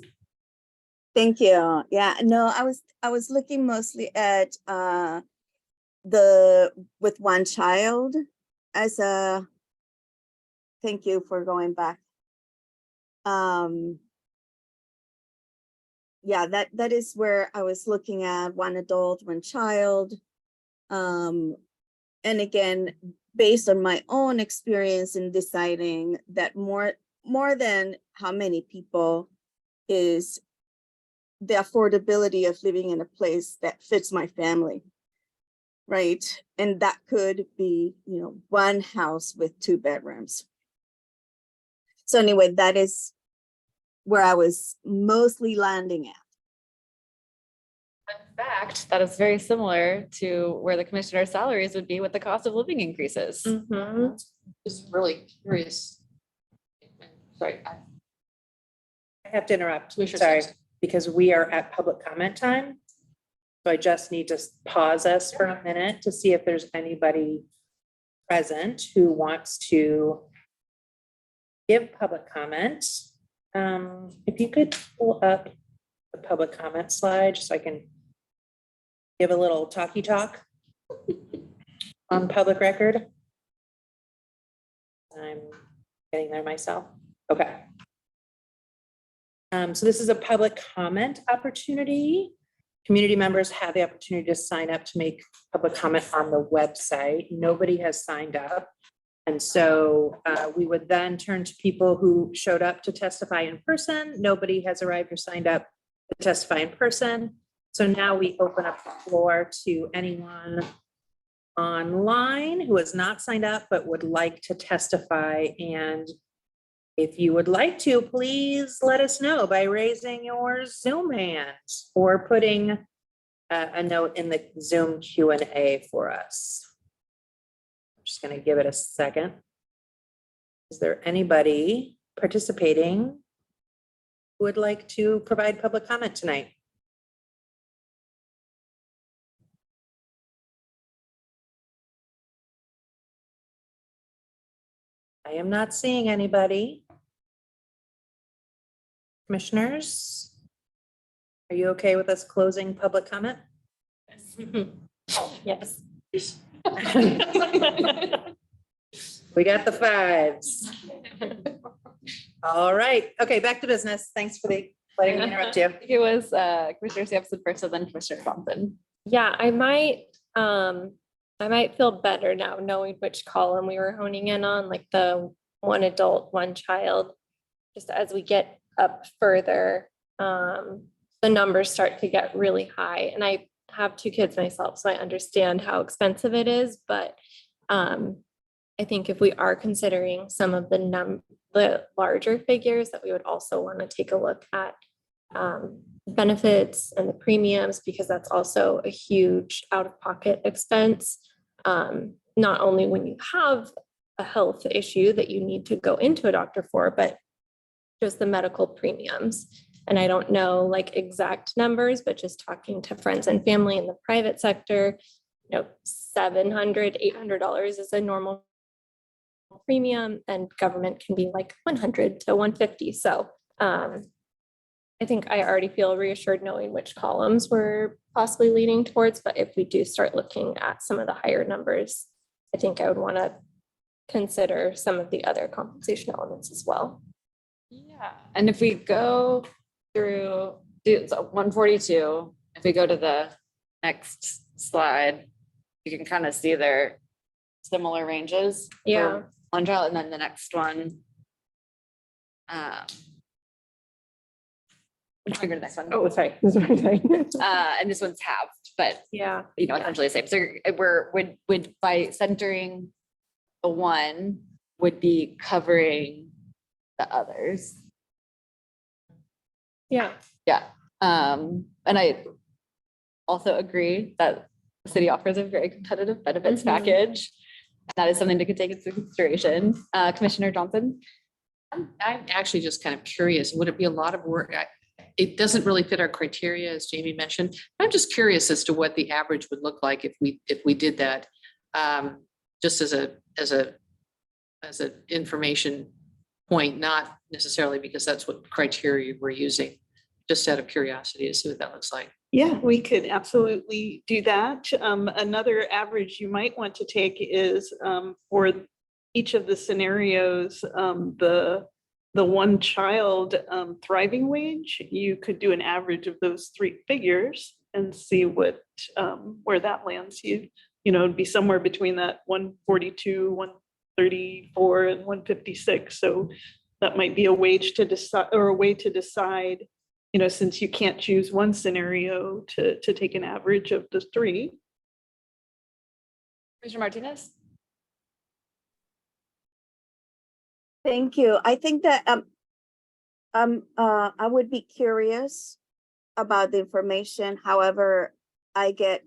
Thank you. Yeah, no, I was looking mostly at the with one child as a, thank you for going back. Yeah, that is where I was looking at one adult, one child. And again, based on my own experience in deciding that more than how many people is the affordability of living in a place that fits my family, right? And that could be, one house with 2 bedrooms. So anyway, that is where I was mostly landing at. In fact, that is very similar to where the commissioner's salaries would be with the cost of living increases. Mhm. Just really curious. Sorry. I have to interrupt, Commissioner sorry, Sampson. because we are at public comment time. So I just need to pause us for a minute to see if there's anybody present who wants to give public comment. If you could pull up the public comment slide, just so I can give a little talky talk on public record. I'm getting there myself. Okay. So this is a public comment opportunity. Community members have the opportunity to sign up to make public comment on the website. Nobody has signed up. And so we would then turn to people who showed up to testify in person. Nobody has arrived or signed up to testify in person. So now we open up the floor to anyone online who has not signed up but would like to testify. And if you would like to, please let us know by raising your Zoom hand or putting a note in the Zoom Q&A for us. I'm just going to give it a second. Is there anybody participating who would like to provide public comment tonight? I am not seeing anybody. Commissioners, are you okay with us closing public comment? Yes. We got the fives. All right. Okay, back to business. Thanks for letting me interrupt you. It was Commissioner Sampson first and then Commissioner Thompson. Yeah, I might feel better now knowing which column we were honing in on, like the one adult, one child. Just as we get up further, the numbers start to get really high. And I have 2 kids myself, so I understand how expensive it is. But I think if we are considering some of the larger figures, that we would also want to take a look at benefits and the premiums, because that's also a huge out-of-pocket expense. Not only when you have a health issue that you need to go into a doctor for, but just the medical premiums. And I don't know like exact numbers, but just talking to friends and family in the private sector, $700, $800 is a normal premium, and government can be like $100 to $150. So I think I already feel reassured knowing which columns we're possibly leaning towards, but if we do start looking at some of the higher numbers, I think I would want to consider some of the other compensation elements as well. Yeah, and if we go through 142, if we go to the next slide, you can kind of see their similar ranges. for Yeah. One child, and then the next one. Which one go to the next one? Oh, sorry. And this one's halved, but Yeah. essentially the same. So would by centering the one would be covering the others. Yeah. Yeah. And I also agree that the city offers a very competitive benefits Mhm. package. That is something to take into consideration. Commissioner Johnson? I'm actually just kind of curious, would it be a lot of work? It doesn't really fit our criteria, as Jamie mentioned. I'm just curious as to what the average would look like if we did that. Just as an information point, not necessarily because that's what criteria we're using, just out of curiosity to see what that looks like. Yeah, we could absolutely do that. Another average you might want to take is for each of the scenarios, the one child thriving wage. You could do an average of those 3 figures and see what where that lands you. It'd be somewhere between that 142, 134, and 156. So that might be a wage to decide, or a way to decide. Since you can't choose one scenario to take an average of the 3. Commissioner Martinez? Thank you. I think that I would be curious about the information. However, I get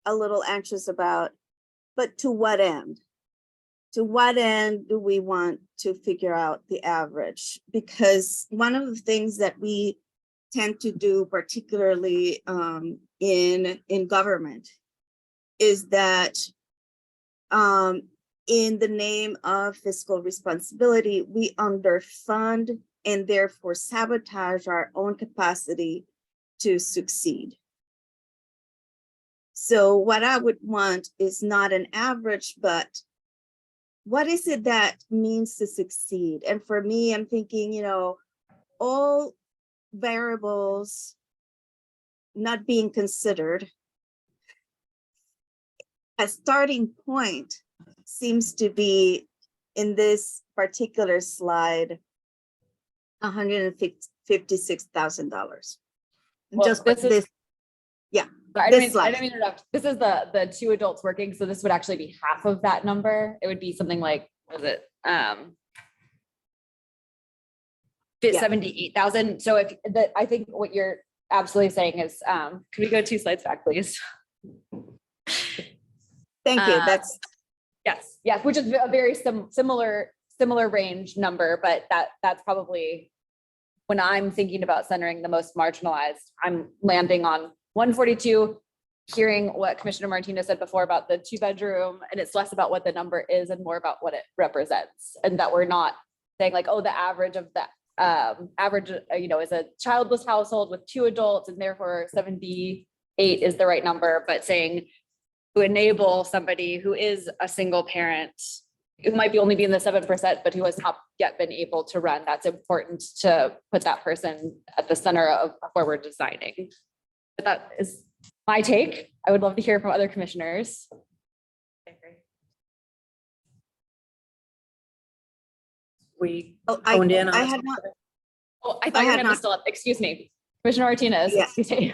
a little anxious about, but to what end? To what end do we want to figure out the average? Because one of the things that we tend to do, particularly in government, is that in the name of fiscal responsibility, we underfund and therefore sabotage our own capacity to succeed. So what I would want is not an average, but what is it that means to succeed? And for me, I'm thinking, you know, all variables not being considered, a starting point seems to be in this particular slide, $156,000. Well, Just this is- this, Sorry, This I slide. don't mean to interrupt. This is the two adults working, so this would actually be half of that number. It would be something like, what is it? Yeah. 78,000. So if that, I think what you're absolutely saying is, can we go 2 slides back, please? thank you, Yes, yes, which is a very similar range number, but that's probably when I'm thinking about centering the most marginalized, I'm landing on 142, hearing what Commissioner Martinez said before about the 2-bedroom, and it's less about what the number is and more about what it represents. And that we're not saying like, oh, the average of the average, you know, is a childless household with 2 adults and therefore 78 is the right number, but saying to enable somebody who is a single parent, who might be only be in the 7%, but who has not yet been able to run, that's important to put that person at the center of where we're designing. But that is my take. I would love to hear from other commissioners. We Oh, honed in on. I had not, Oh, I I thought your had hand was not- still up. Excuse me. Commissioner Martinez, Yeah. excuse me.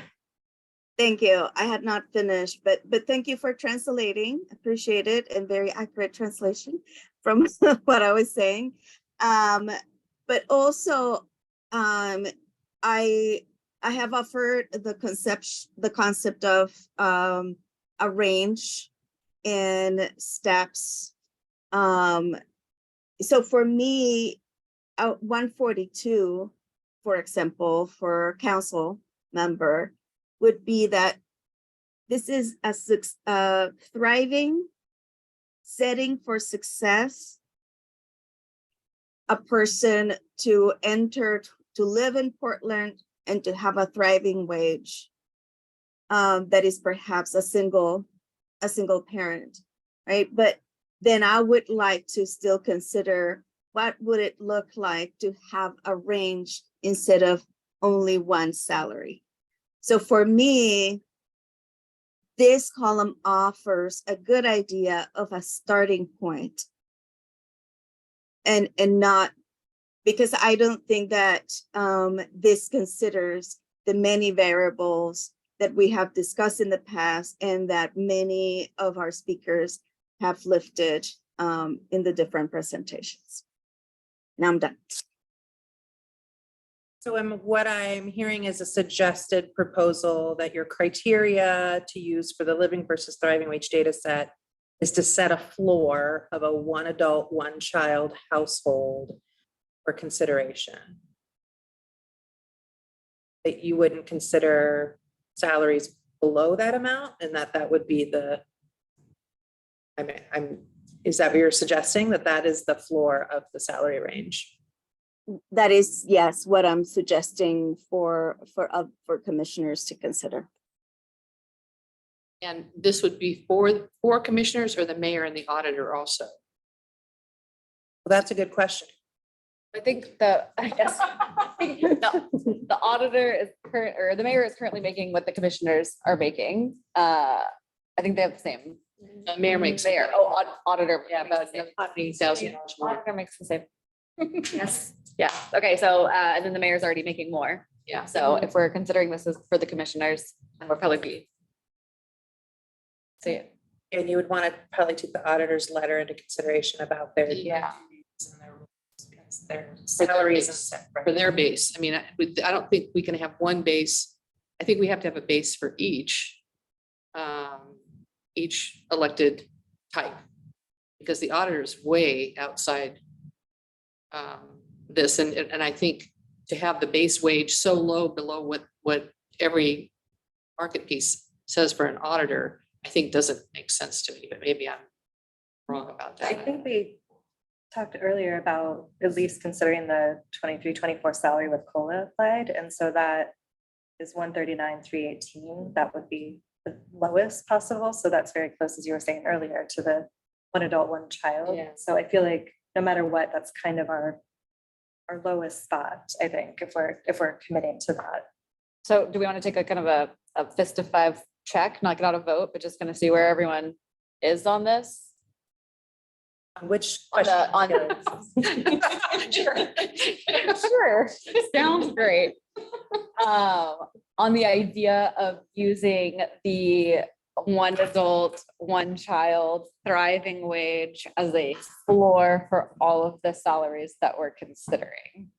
thank you. I had not finished, but thank you for translating. Appreciate it, and very accurate translation from what I was saying. But also, I have offered the concept of a range and steps. So for me, 142, for example, for council member, would be that this is a thriving setting for success, a person to enter, to live in Portland and to have a thriving wage that is perhaps a single parent, right? But then I would like to still consider what would it look like to have a range instead of only one salary. So for me, this column offers a good idea of a starting point. And not, because I don't think that this considers the many variables that we have discussed in the past and that many of our speakers have lifted in the different presentations. Now I'm done. So what I'm hearing is a suggested proposal that your criteria to use for the living versus thriving wage data set is to set a floor of a 1 adult, 1 child household for consideration. That you wouldn't consider salaries below that amount, and that would be the, is that what you're suggesting, that is the floor of the salary range? That is, yes, what I'm suggesting for commissioners to consider. And this would be for commissioners or the mayor and the auditor also? Well, that's a good question. I think the auditor is current, or the mayor is currently making what the commissioners are making. I think they have the same. The mayor makes. Mayor, auditor. Yeah, makes about the same. $15,000 more. Auditor makes the same. Yes, yeah, okay, so, and then the mayor's already making more. Yeah. So if we're considering this as for the commissioners, then we'll probably be. See it. And you would want to probably take the auditor's letter into consideration about their. Yeah. and their rules, because their salaries and set. For their base. I mean, I don't think we can have one base. I think we have to have a base for each elected type. Because the auditor is way outside this, and I think to have the base wage so low below what every market piece says for an auditor, I think doesn't make sense to me, but maybe I'm wrong about I that. think we talked earlier about at least considering the 23-24 salary with COLA applied, and so that is 139,318. That would be the lowest possible, so that's very close, as you were saying earlier, to the one adult, one child. Yeah. So I feel like no matter what, that's kind of our lowest spot, I think, if we're committing to that. So do we want to take a kind of a fist of five check, not get out a vote, but just kind of see where everyone is on this? Which On question? Sure, sounds great. On the idea of using the one adult, one child thriving wage as a floor for all of the salaries that we're considering.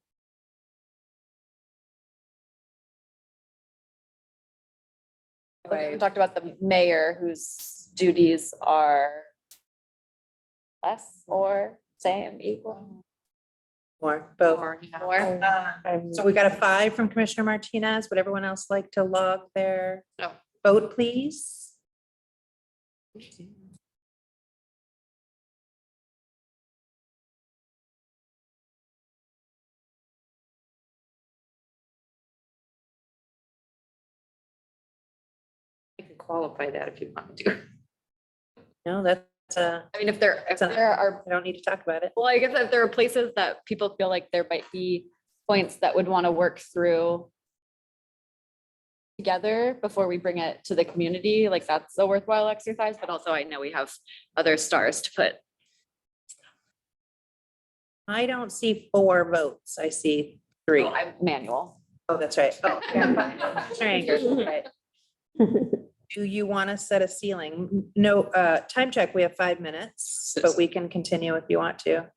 We haven't talked about the mayor whose duties are less or same, equal. More, both. Or, yeah. More. So we got a 5 from Commissioner Martinez. Would everyone else like to log their No. vote, please? You can qualify that if you want to. No, that's, I mean, if there So- are, I don't need to talk about it. well, I guess if there are places that people feel like there might be points that would want to work through together before we bring it to the community, like that's a worthwhile exercise, but also I know we have other stars to put. I don't see 4 votes. I see 3. I'm manual. Oh, that's right. Oh, yeah. Commissioner Angers, right. Do you want to set a ceiling? No, time check, we have 5 minutes, but we can continue if you want to.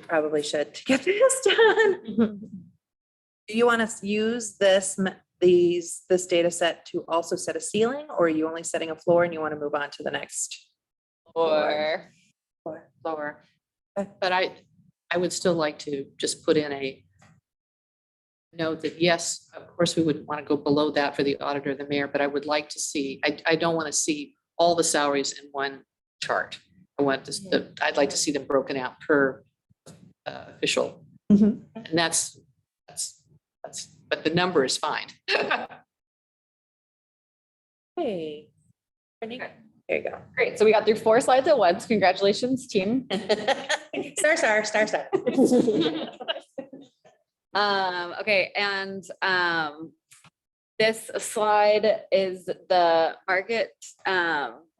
Probably should to get this done. Do you want to use this data set to also set a ceiling, or are you only setting a floor and you want to move on to the next? Or Lower. But I would still like to just put in a note that, yes, of course, we wouldn't want to go below that for the auditor, the mayor, but I would like to see, I don't want to see all the salaries in one chart. I want this, I'd like to see them broken out per official. Mhm. And that's, but the number is fine. Hey. Brittany, there you go. great. So we got through 4 slides at once. Congratulations, team. Star. Okay, and this slide is the market,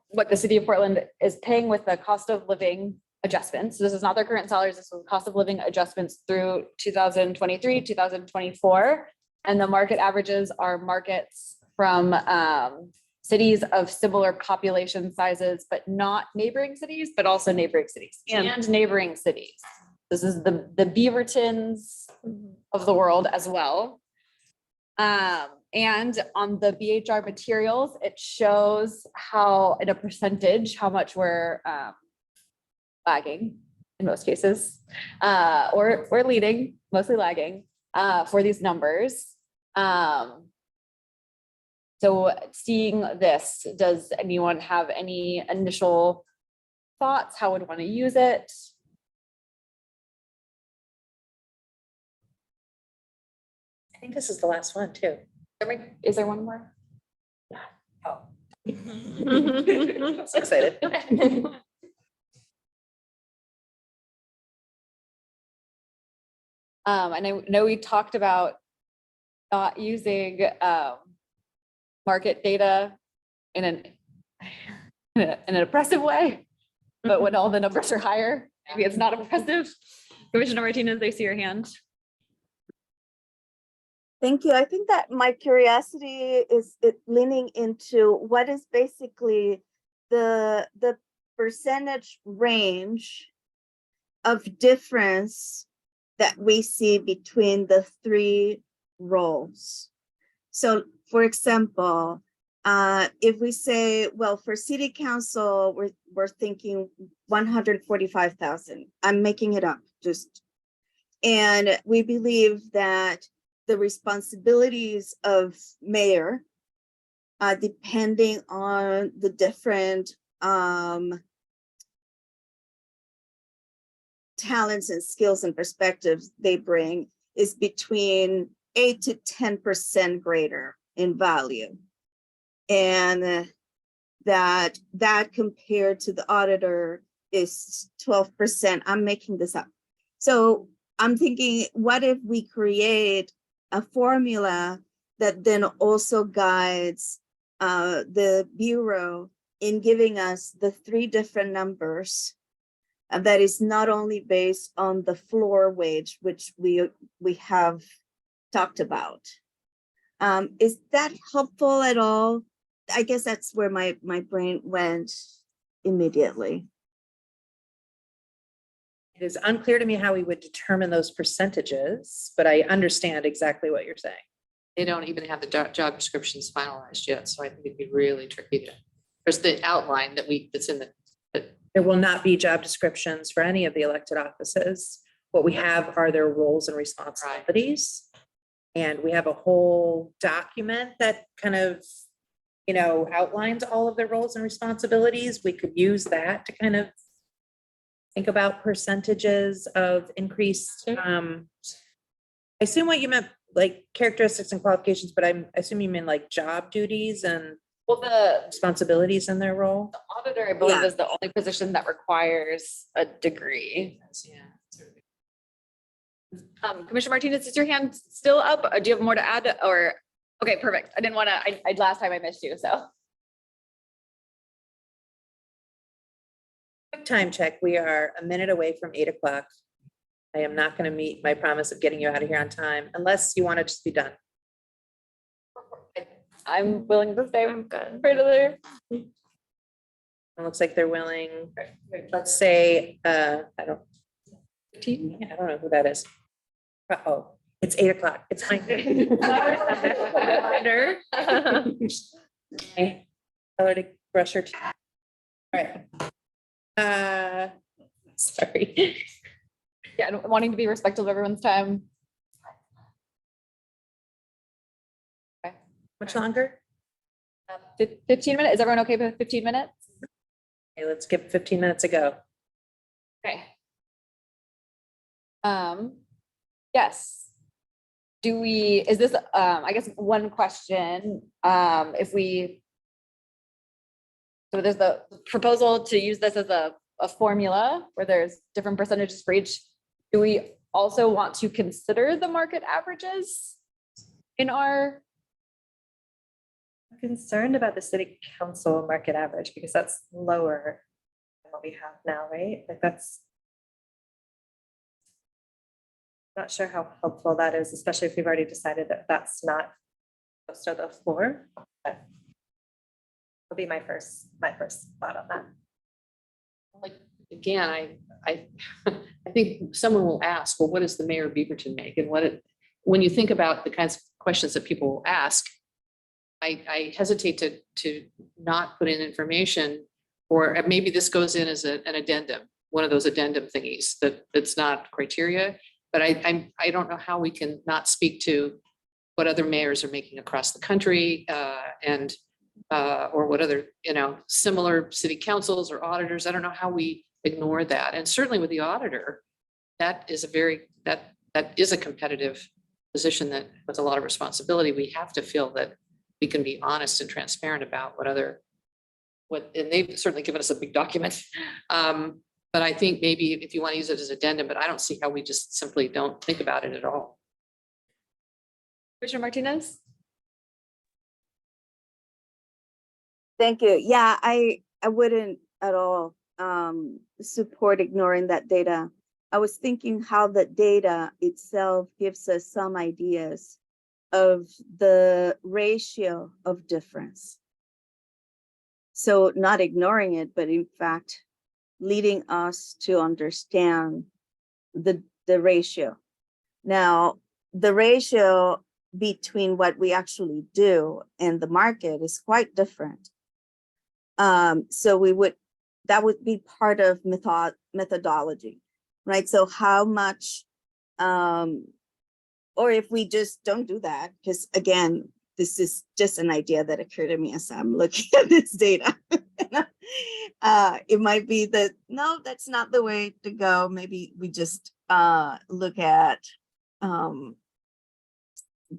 what the city of Portland is paying with the cost of living adjustments. This is not their current salaries, this is cost of living adjustments through 2023, 2024. And the market averages are markets from cities of similar population sizes, but not neighboring cities, but also neighboring cities and neighboring cities. This is the Beavertons of the world as well. And on the BHR materials, it shows how, in a percentage, how much we're lagging in most cases, or leading, mostly lagging for these numbers. So seeing this, does anyone have any initial thoughts? How would want to use it? I think this is the last one too. Is there one more? So excited. And I know we talked about not using market data in an oppressive way, but when all the numbers are higher, maybe it's not oppressive. Commissioner Martinez, I see your hand. Thank you. I think that my curiosity is leaning into what is basically the percentage range of difference that we see between the 3 roles. So for example, if we say, well, for city council, we're thinking 145,000. I'm making it up just. And we believe that the responsibilities of mayor, depending on the different talents and skills and perspectives they bring is between 8 to 10% greater in value. And that compared to the auditor is 12%. I'm making this up. So I'm thinking, what if we create a formula that then also guides the Bureau in giving us the 3 different numbers, and that is not only based on the floor wage, which we have talked about. Is that helpful at all? I guess that's where my brain went immediately. It is unclear to me how we would determine those percentages, but I understand exactly what you're saying. They don't even have the job descriptions finalized yet, so I think it'd be really tricky to, there's the outline that's in the, There will not be job descriptions for any of the elected offices. What we have are their roles and responsibilities. And we have a whole document that kind of, outlines all of their roles and responsibilities. We could use that to kind of think about percentages of increased. I assume what you meant, like characteristics and qualifications, but I assume you mean like job duties and Well, the responsibilities in their role. auditor, I believe, Yeah. is the only position that requires a degree. Commissioner Martinez, is your hand still up? Or do you have more to add? Or, okay, perfect. I didn't want to, I last time I missed you, so. Quick time check. We are a minute away from 8 o'clock. I am not going to meet my promise of getting you out of here on time unless you want to just be done. I'm willing to stay for another. It looks like they're willing, let's say, I don't know who that is. Oh, it's 8 o'clock. It's fine. Okay, tell her to brush her teeth. All right. Sorry. Yeah, and wanting to be respectful of everyone's time. Much longer? 15 minutes, is everyone okay with 15 minutes? Okay, let's give 15 minutes ago. Okay. Yes. Is this, I guess, one question, so there's the proposal to use this as a formula where there's different percentages for each. Do we also want to consider the market averages in our? I'm concerned about the city council market average because that's lower than what we have now, right? Like that's. Not sure how helpful that is, especially if we've already decided that that's not close to the floor. But will be my first thought on that. like, again, I think someone will ask, well, what does the mayor of Beaverton make? And when you think about the kinds of questions that people will ask, I hesitate to not put in information, or maybe this goes in as an addendum, one of those addendum thingies that's not criteria. But I don't know how we can not speak to what other mayors are making across the country, and or what other, similar city councils or auditors. I don't know how we ignore that. And certainly with the auditor, that is a competitive position that with a lot of responsibility. We have to feel that we can be honest and transparent about and they've certainly given us a big document. But I think maybe if you want to use it as addendum, but I don't see how we just simply don't think about it at all. Commissioner Martinez? Thank you. Yeah, I wouldn't at all support ignoring that data. I was thinking how the data itself gives us some ideas of the ratio of difference. So not ignoring it, but in fact, leading us to understand the ratio. Now, the ratio between what we actually do and the market is quite different. So that would be part of methodology, right? So how much, or if we just don't do that, because again, this is just an idea that occurred to me as I'm looking at this data. It might be that, no, that's not the way to go. Maybe we just look at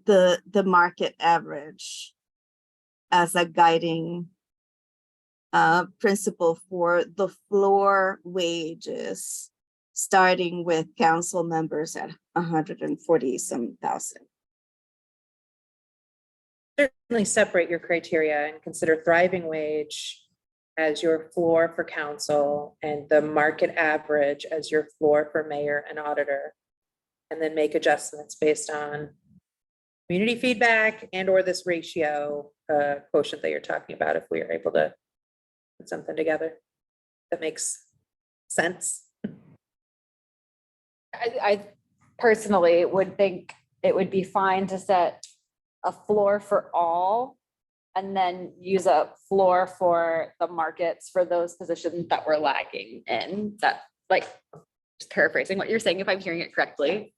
the market average as a guiding principle for the floor wages, starting with council members at 140 some thousand. Certainly separate your criteria and consider thriving wage as your floor for council and the market average as your floor for mayor and auditor. And then make adjustments based on community feedback and or this ratio quotient that you're talking about, if we are able to put something together that makes sense. I personally would think it would be fine to set a floor for all and then use a floor for the markets for those positions that were lagging in. That, like, just paraphrasing what you're saying, if I'm hearing it correctly.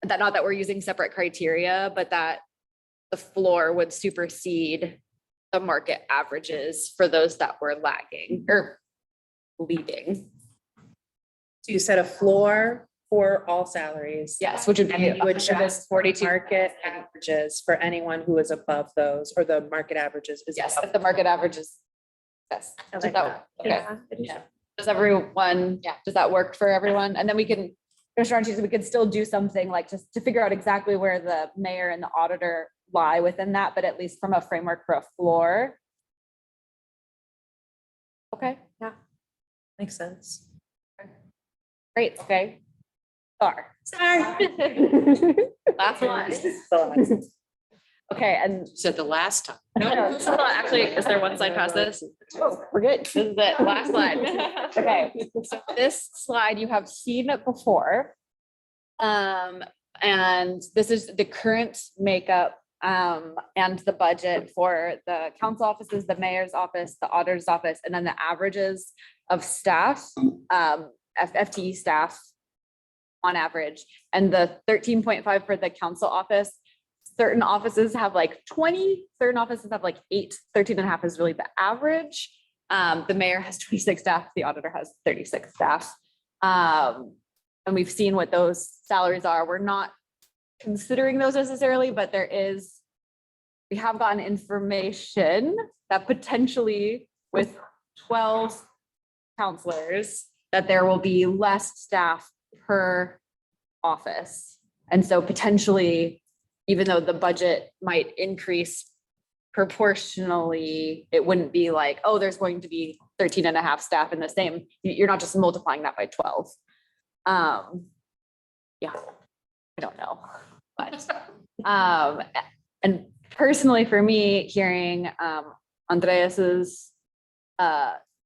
That not that we're using separate criteria, but that the floor would supersede the market averages for those that were lagging or leading. So you set a floor for all salaries. Yes, which would And be then you adjust 42. market averages for anyone who is above those, or the market averages is. Yes, above if the market averages. Yes. I Does like that- that. Okay. Yeah. Does everyone, does that work for everyone? And then we can, Commissioner Archie, we could still do something like just to figure out exactly where the mayor and the auditor lie within that, but at least from a framework for a floor. Okay, yeah, Makes sense. great, okay. Star. Sorry. Last one. So, Okay, and You said the last time. no, this is not actually, is there one slide past this? Oh, we're good. This is it, last slide. Okay, so this slide you have seen it before. And this is the current makeup and the budget for the council offices, the mayor's office, the auditor's office, and then the averages of staff, FTE staff on average, and the 13.5 for the council office. Certain offices have like 20, certain offices have like 8, 13.5 is really the average. The mayor has 26 staff, the auditor has 36 staff. And we've seen what those salaries are. We're not considering those necessarily, but we have gotten information that potentially with 12 counselors, that there will be less staff per office. And so potentially, even though the budget might increase proportionally, it wouldn't be like, oh, there's going to be 13.5 staff in the same, you're not just multiplying that by 12. Yeah, I don't know, but, and personally for me, hearing, Andreas's,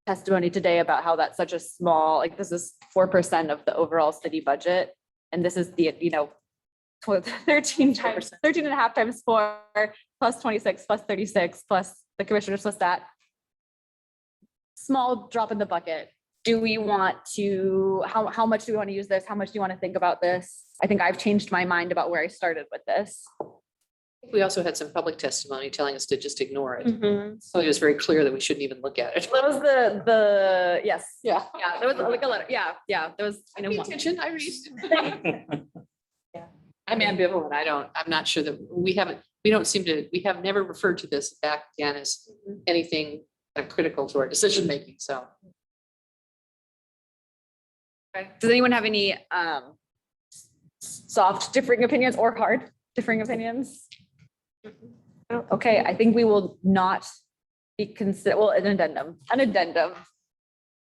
testimony today about how that's such a small, like this is 4% of the overall city budget. And this is the, 13 times, 13.5 times 4 plus 26 plus 36 plus the commissioners plus that. Small drop in the bucket. Do we want to, how much do we want to use this? How much do you want to think about this? I think I've changed my mind about where I started with this. We also had some public testimony telling us to just ignore it. Mhm. So it was very clear that we shouldn't even look at it. That was the, yes. Yeah. Yeah, there was like a letter. Yeah, there was, I pay attention, I read. I'm ambivalent. I'm not sure that we have never referred to this back again as anything critical to our decision making, so. Okay. Does anyone have any soft differing opinions or hard differing opinions? Okay, I think we will not be well, an addendum.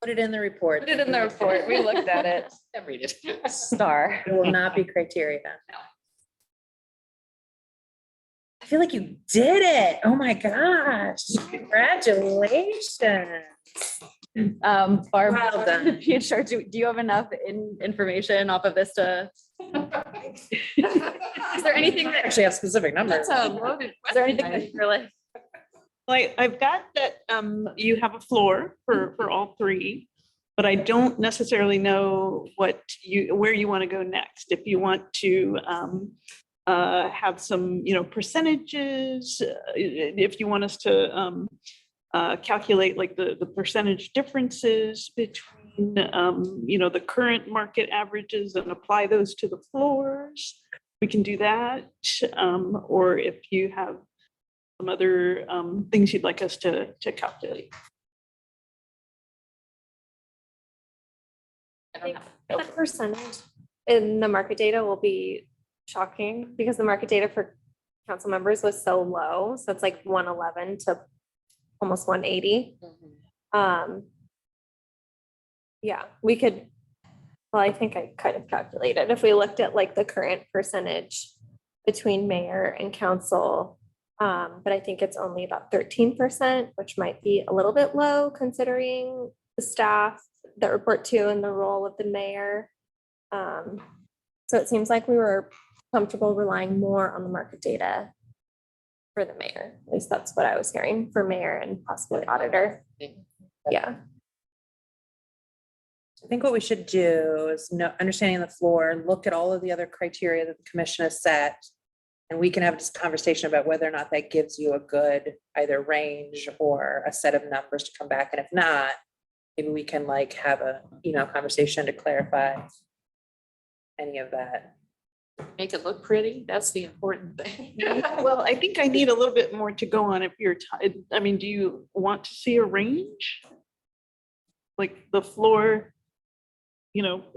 Put it in the report. Put it in the report. We looked at it. I read it. Star. It will not be criteria. I feel like you did it. Oh my gosh. Congratulations. Barb, Well done. Sure, do you have enough information off of this to? Is there anything that, Actually have specific numbers. That's a loaded. is there anything that you're like? Well, I've got that you have a floor for all three, but I don't necessarily know where you want to go next. If you want to have some, percentages, if you want us to calculate like the percentage differences between, the current market averages and apply those to the floors, we can do that. Or if you have some other things you'd like us to calculate. I don't The have- percentage in the market data will be shocking because the market data for council members was so low. So it's like 111 to almost 180. Yeah, we could, well, I think I kind of calculated if we looked at like the current percentage between mayor and council. But I think it's only about 13%, which might be a little bit low considering the staff that report to and the role of the mayor. So it seems like we were comfortable relying more on the market data for the mayor. At least that's what I was hearing for mayor and possibly auditor. Yeah. I think what we should do is understanding the floor, look at all of the other criteria that the commission has set. And we can have this conversation about whether or not that gives you a good either range or a set of numbers to come back. And if not, maybe we can like have a, conversation to clarify any of that. Make it look pretty. That's the important thing. Well, I think I need a little bit more to go on if you're, do you want to see a range? Like the floor,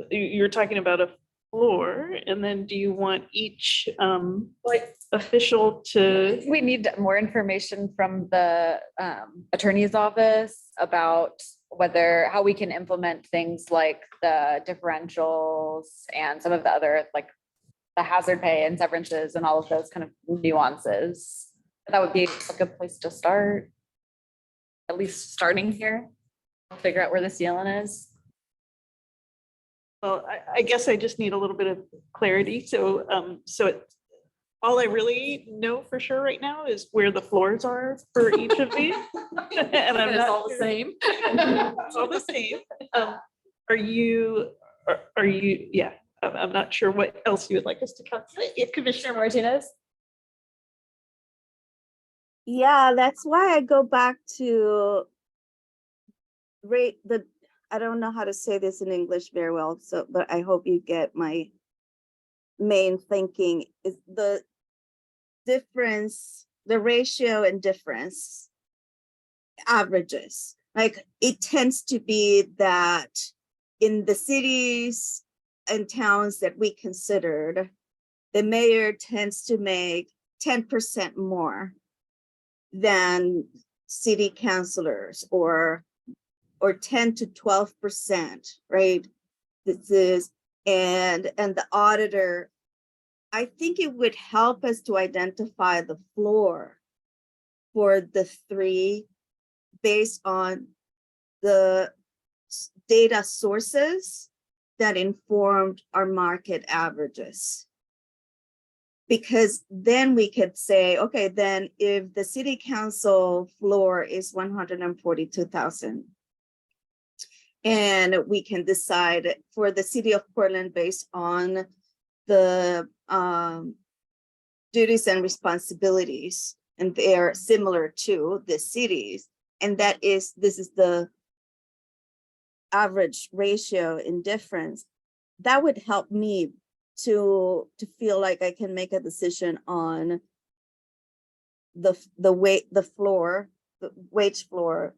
you're talking about a floor, and then do you want each official to? We need more information from the attorney's office about how we can implement things like the differentials and some of the other, like the hazard pay and severances and all of those kind of nuances. That would be a good place to start. At least starting here, figure out where the ceiling is. Well, I guess I just need a little bit of clarity. So, all I really know for sure right now is where the floors are for each of these. And I'm It's not all the sure- same. It's all the same. Are you, yeah, I'm not sure what else you would like us to calculate. Yeah, Commissioner Martinez? Yeah, that's why I go back to I don't know how to say this in English very well, but I hope you get my main thinking is the difference, the ratio and difference averages. Like it tends to be that in the cities and towns that we considered, the mayor tends to make 10% more than city councilors or 10 to 12%, right? This is, and the auditor, I think it would help us to identify the floor for the three based on the data sources that informed our market averages. Because then we could say, okay, then if the city council floor is 142,000, and we can decide for the city of Portland based on the duties and responsibilities, and they're similar to the cities. And this is the average ratio in difference. That would help me to feel like I can make a decision on the wage floor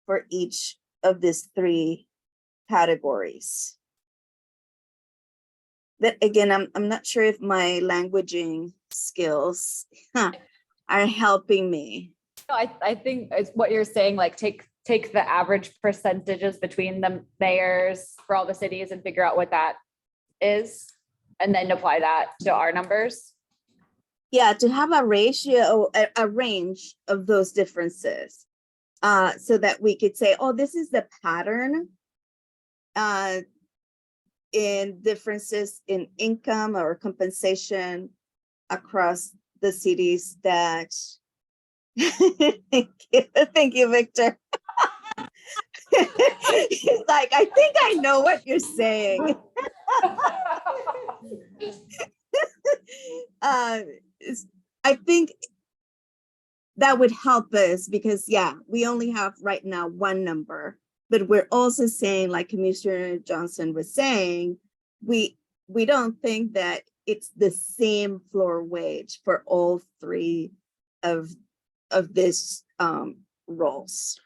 for each of these three categories. That again, I'm not sure if my languaging skills are helping me. No, I think it's what you're saying, like take the average percentages between the mayors for all the cities and figure out what that is, and then apply that to our numbers. Yeah, to have a ratio, a range of those differences. So that we could say, oh, this is the pattern in differences in income or compensation across the cities that. Thank you, Victor. He's like, I think I know what you're saying. I think that would help us because, yeah, we only have right now one number, but we're also saying, like Commissioner Johnson was saying, we don't think that it's the same floor wage for all three of this roles.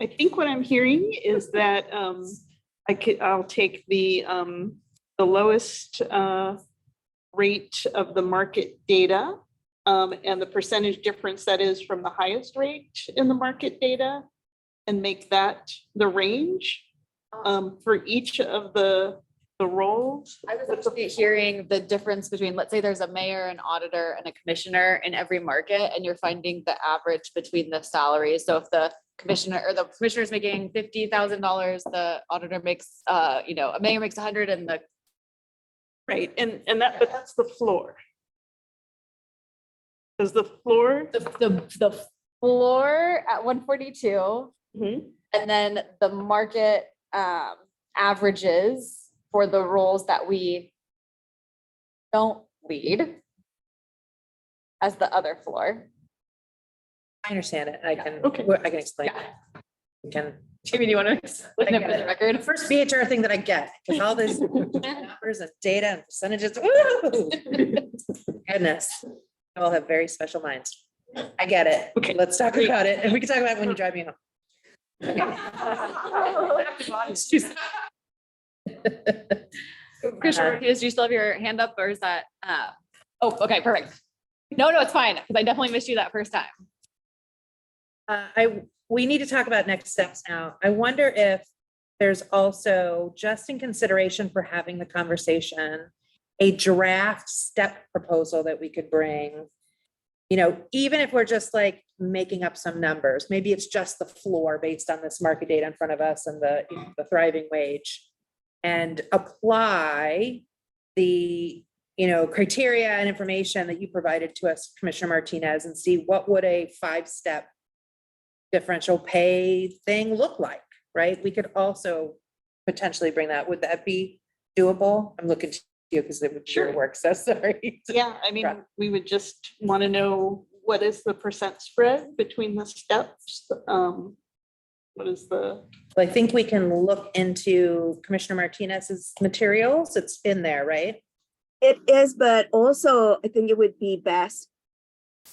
I think what I'm hearing is that I'll take the lowest rate of the market data and the percentage difference that is from the highest rate in the market data and make that the range for each of the roles. I was actually hearing the difference between, let's say there's a mayor, an auditor, and a commissioner in every market, and you're finding the average between the salaries. So if the commissioner or the commissioner is making $50,000, the auditor makes, a mayor makes 100, and the Right, but that's the floor. Is the floor? the floor at 142, Mhm. and then the market averages for the roles that we don't lead as the other floor. I understand it. I can, Okay. I can explain. Yeah. We can. Jamie, do you want to explain it for the The record? first BHR thing that I get, because all this numbers and data and percentages, woo! Goodness, you all have very special minds. I get it. Okay. Let's talk about it, and we can talk about it when you drive me home. Commissioner Martinez, do you still have your hand up, or is that, oh, okay, perfect. No, it's fine, because I definitely missed you that first time. We need to talk about next steps now. I wonder if there's also, just in consideration for having the conversation, a draft step proposal that we could bring. Even if we're just like making up some numbers, maybe it's just the floor based on this market data in front of us and the thriving wage. And apply the, criteria and information that you provided to us, Commissioner Martinez, and see what would a 5-step differential pay thing look like, right? We could also potentially bring that. Would that be doable? I'm looking to you because it would sure work. So sorry. Yeah, I mean, Right. we would just want to know what is the percent spread between the steps? What is the? I think we can look into Commissioner Martinez's materials. It's in there, right? It is, but also I think it would be best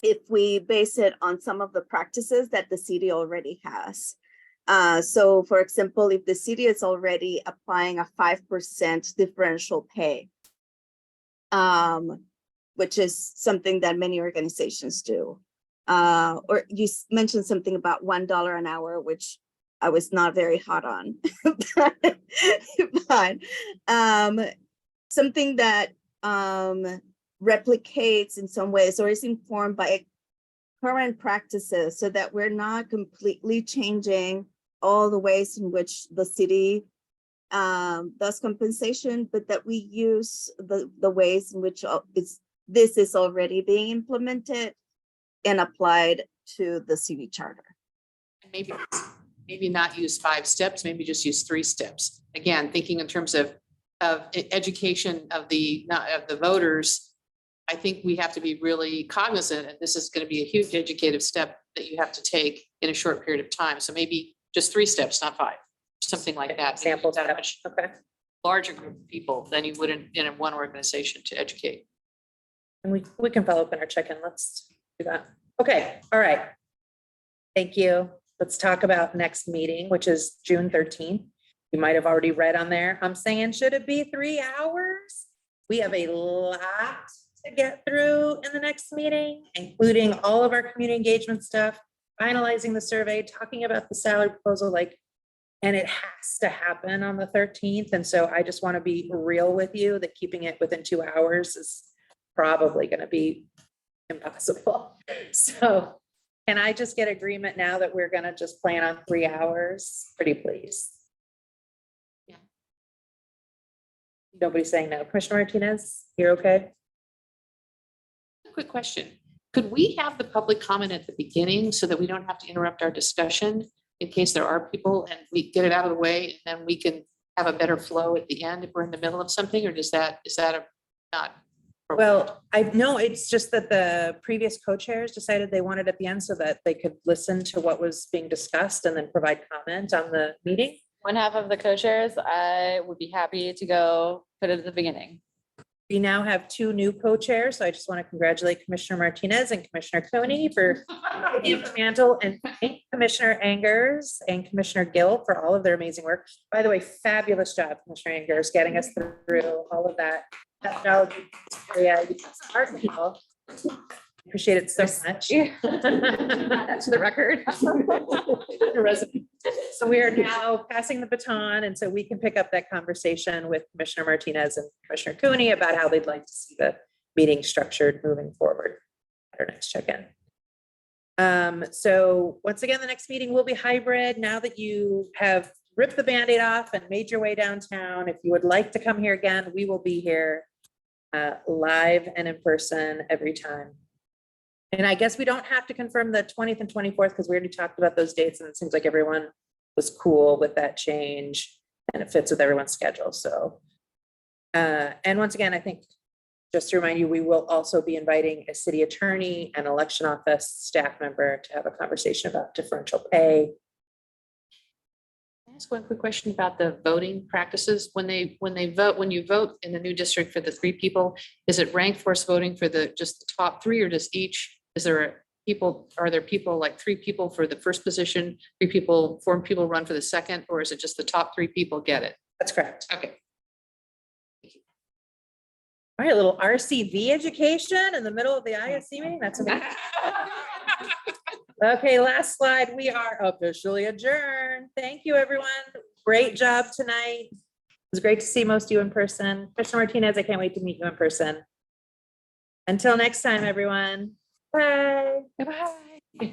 if we base it on some of the practices that the city already has. So for example, if the city is already applying a 5% differential pay, which is something that many organizations do. Or you mentioned something about $1 an hour, which I was not very hot on. but something that replicates in some ways or is informed by current practices so that we're not completely changing all the ways in which the city does compensation, but that we use the ways in which this is already being implemented and applied to the city charter. Maybe not use 5 steps, maybe just use 3 steps. Again, thinking in terms of education of the voters, I think we have to be really cognizant, and this is going to be a huge educative step that you have to take in a short period of time. So maybe just 3 steps, not 5, something like that. Samples. That much Okay. larger group of people than you would in one organization to educate. And we can follow up in our check-in. Let's do that. Okay. All right. Thank you. Let's talk about next meeting, which is June 13th. You might have already read on there. I'm saying, should it be 3 hours? We have a lot to get through in the next meeting, including all of our community engagement stuff, finalizing the survey, talking about the salary proposal, and it has to happen on the 13th. And so I just want to be real with you that keeping it within 2 hours is probably going to be impossible. So can I just get agreement now that we're going to just plan on 3 hours? Pretty please. Yeah. Nobody's saying no. Commissioner Martinez, you're okay? Quick question. Could we have the public comment at the beginning so that we don't have to interrupt our discussion in case there are people, and we get it out of the way and then we can have a better flow at the end if we're in the middle of something, or is that not Well, I know it's just that the previous co-chairs decided they wanted at the end so that they could listen to what was being discussed and then provide comment on the meeting. One half of the co-chairs, I would be happy to go put it at the beginning. We now have two new co-chairs, so I just want to congratulate Commissioner Martinez and Commissioner Cooney for taking the mantle, and thank Commissioner Angers and Commissioner Gill for all of their amazing work. By the way, fabulous job, Commissioner Angers, getting us through all of that. Methodology. Yeah, you smart people. Appreciate it so much. To the record. The resume. So we are now passing the baton, and so we can pick up that conversation with Commissioner Martinez and Commissioner Cooney about how they'd like to see the meeting structured moving forward at our next check-in. So once again, the next meeting will be hybrid. Now that you have ripped the Band-Aid off and made your way downtown, if you would like to come here again, we will be here live and in person every time. And I guess we don't have to confirm the 20th and 24th because we already talked about those dates, and it seems like everyone was cool with that change and it fits with everyone's schedule. So, and once again, I think just to remind you, we will also be inviting a city attorney and election office staff member to have a conversation about differential pay. Can I ask one quick question about the voting practices? When you vote in the new district for the 3 people, is it ranked force voting for just the top 3, or does each, are there people like 3 people for the first position, 4 people run for the second, or is it just the top 3 people get it? That's correct. Okay. All right, a little RCV education in the middle of the ISC meeting. That's amazing. Okay, last slide. We are officially adjourned. Thank you, everyone. Great job tonight. It was great to see most of you in person. Commissioner Martinez, I can't wait to meet you in person. Until next time, everyone. Bye. Bye-bye.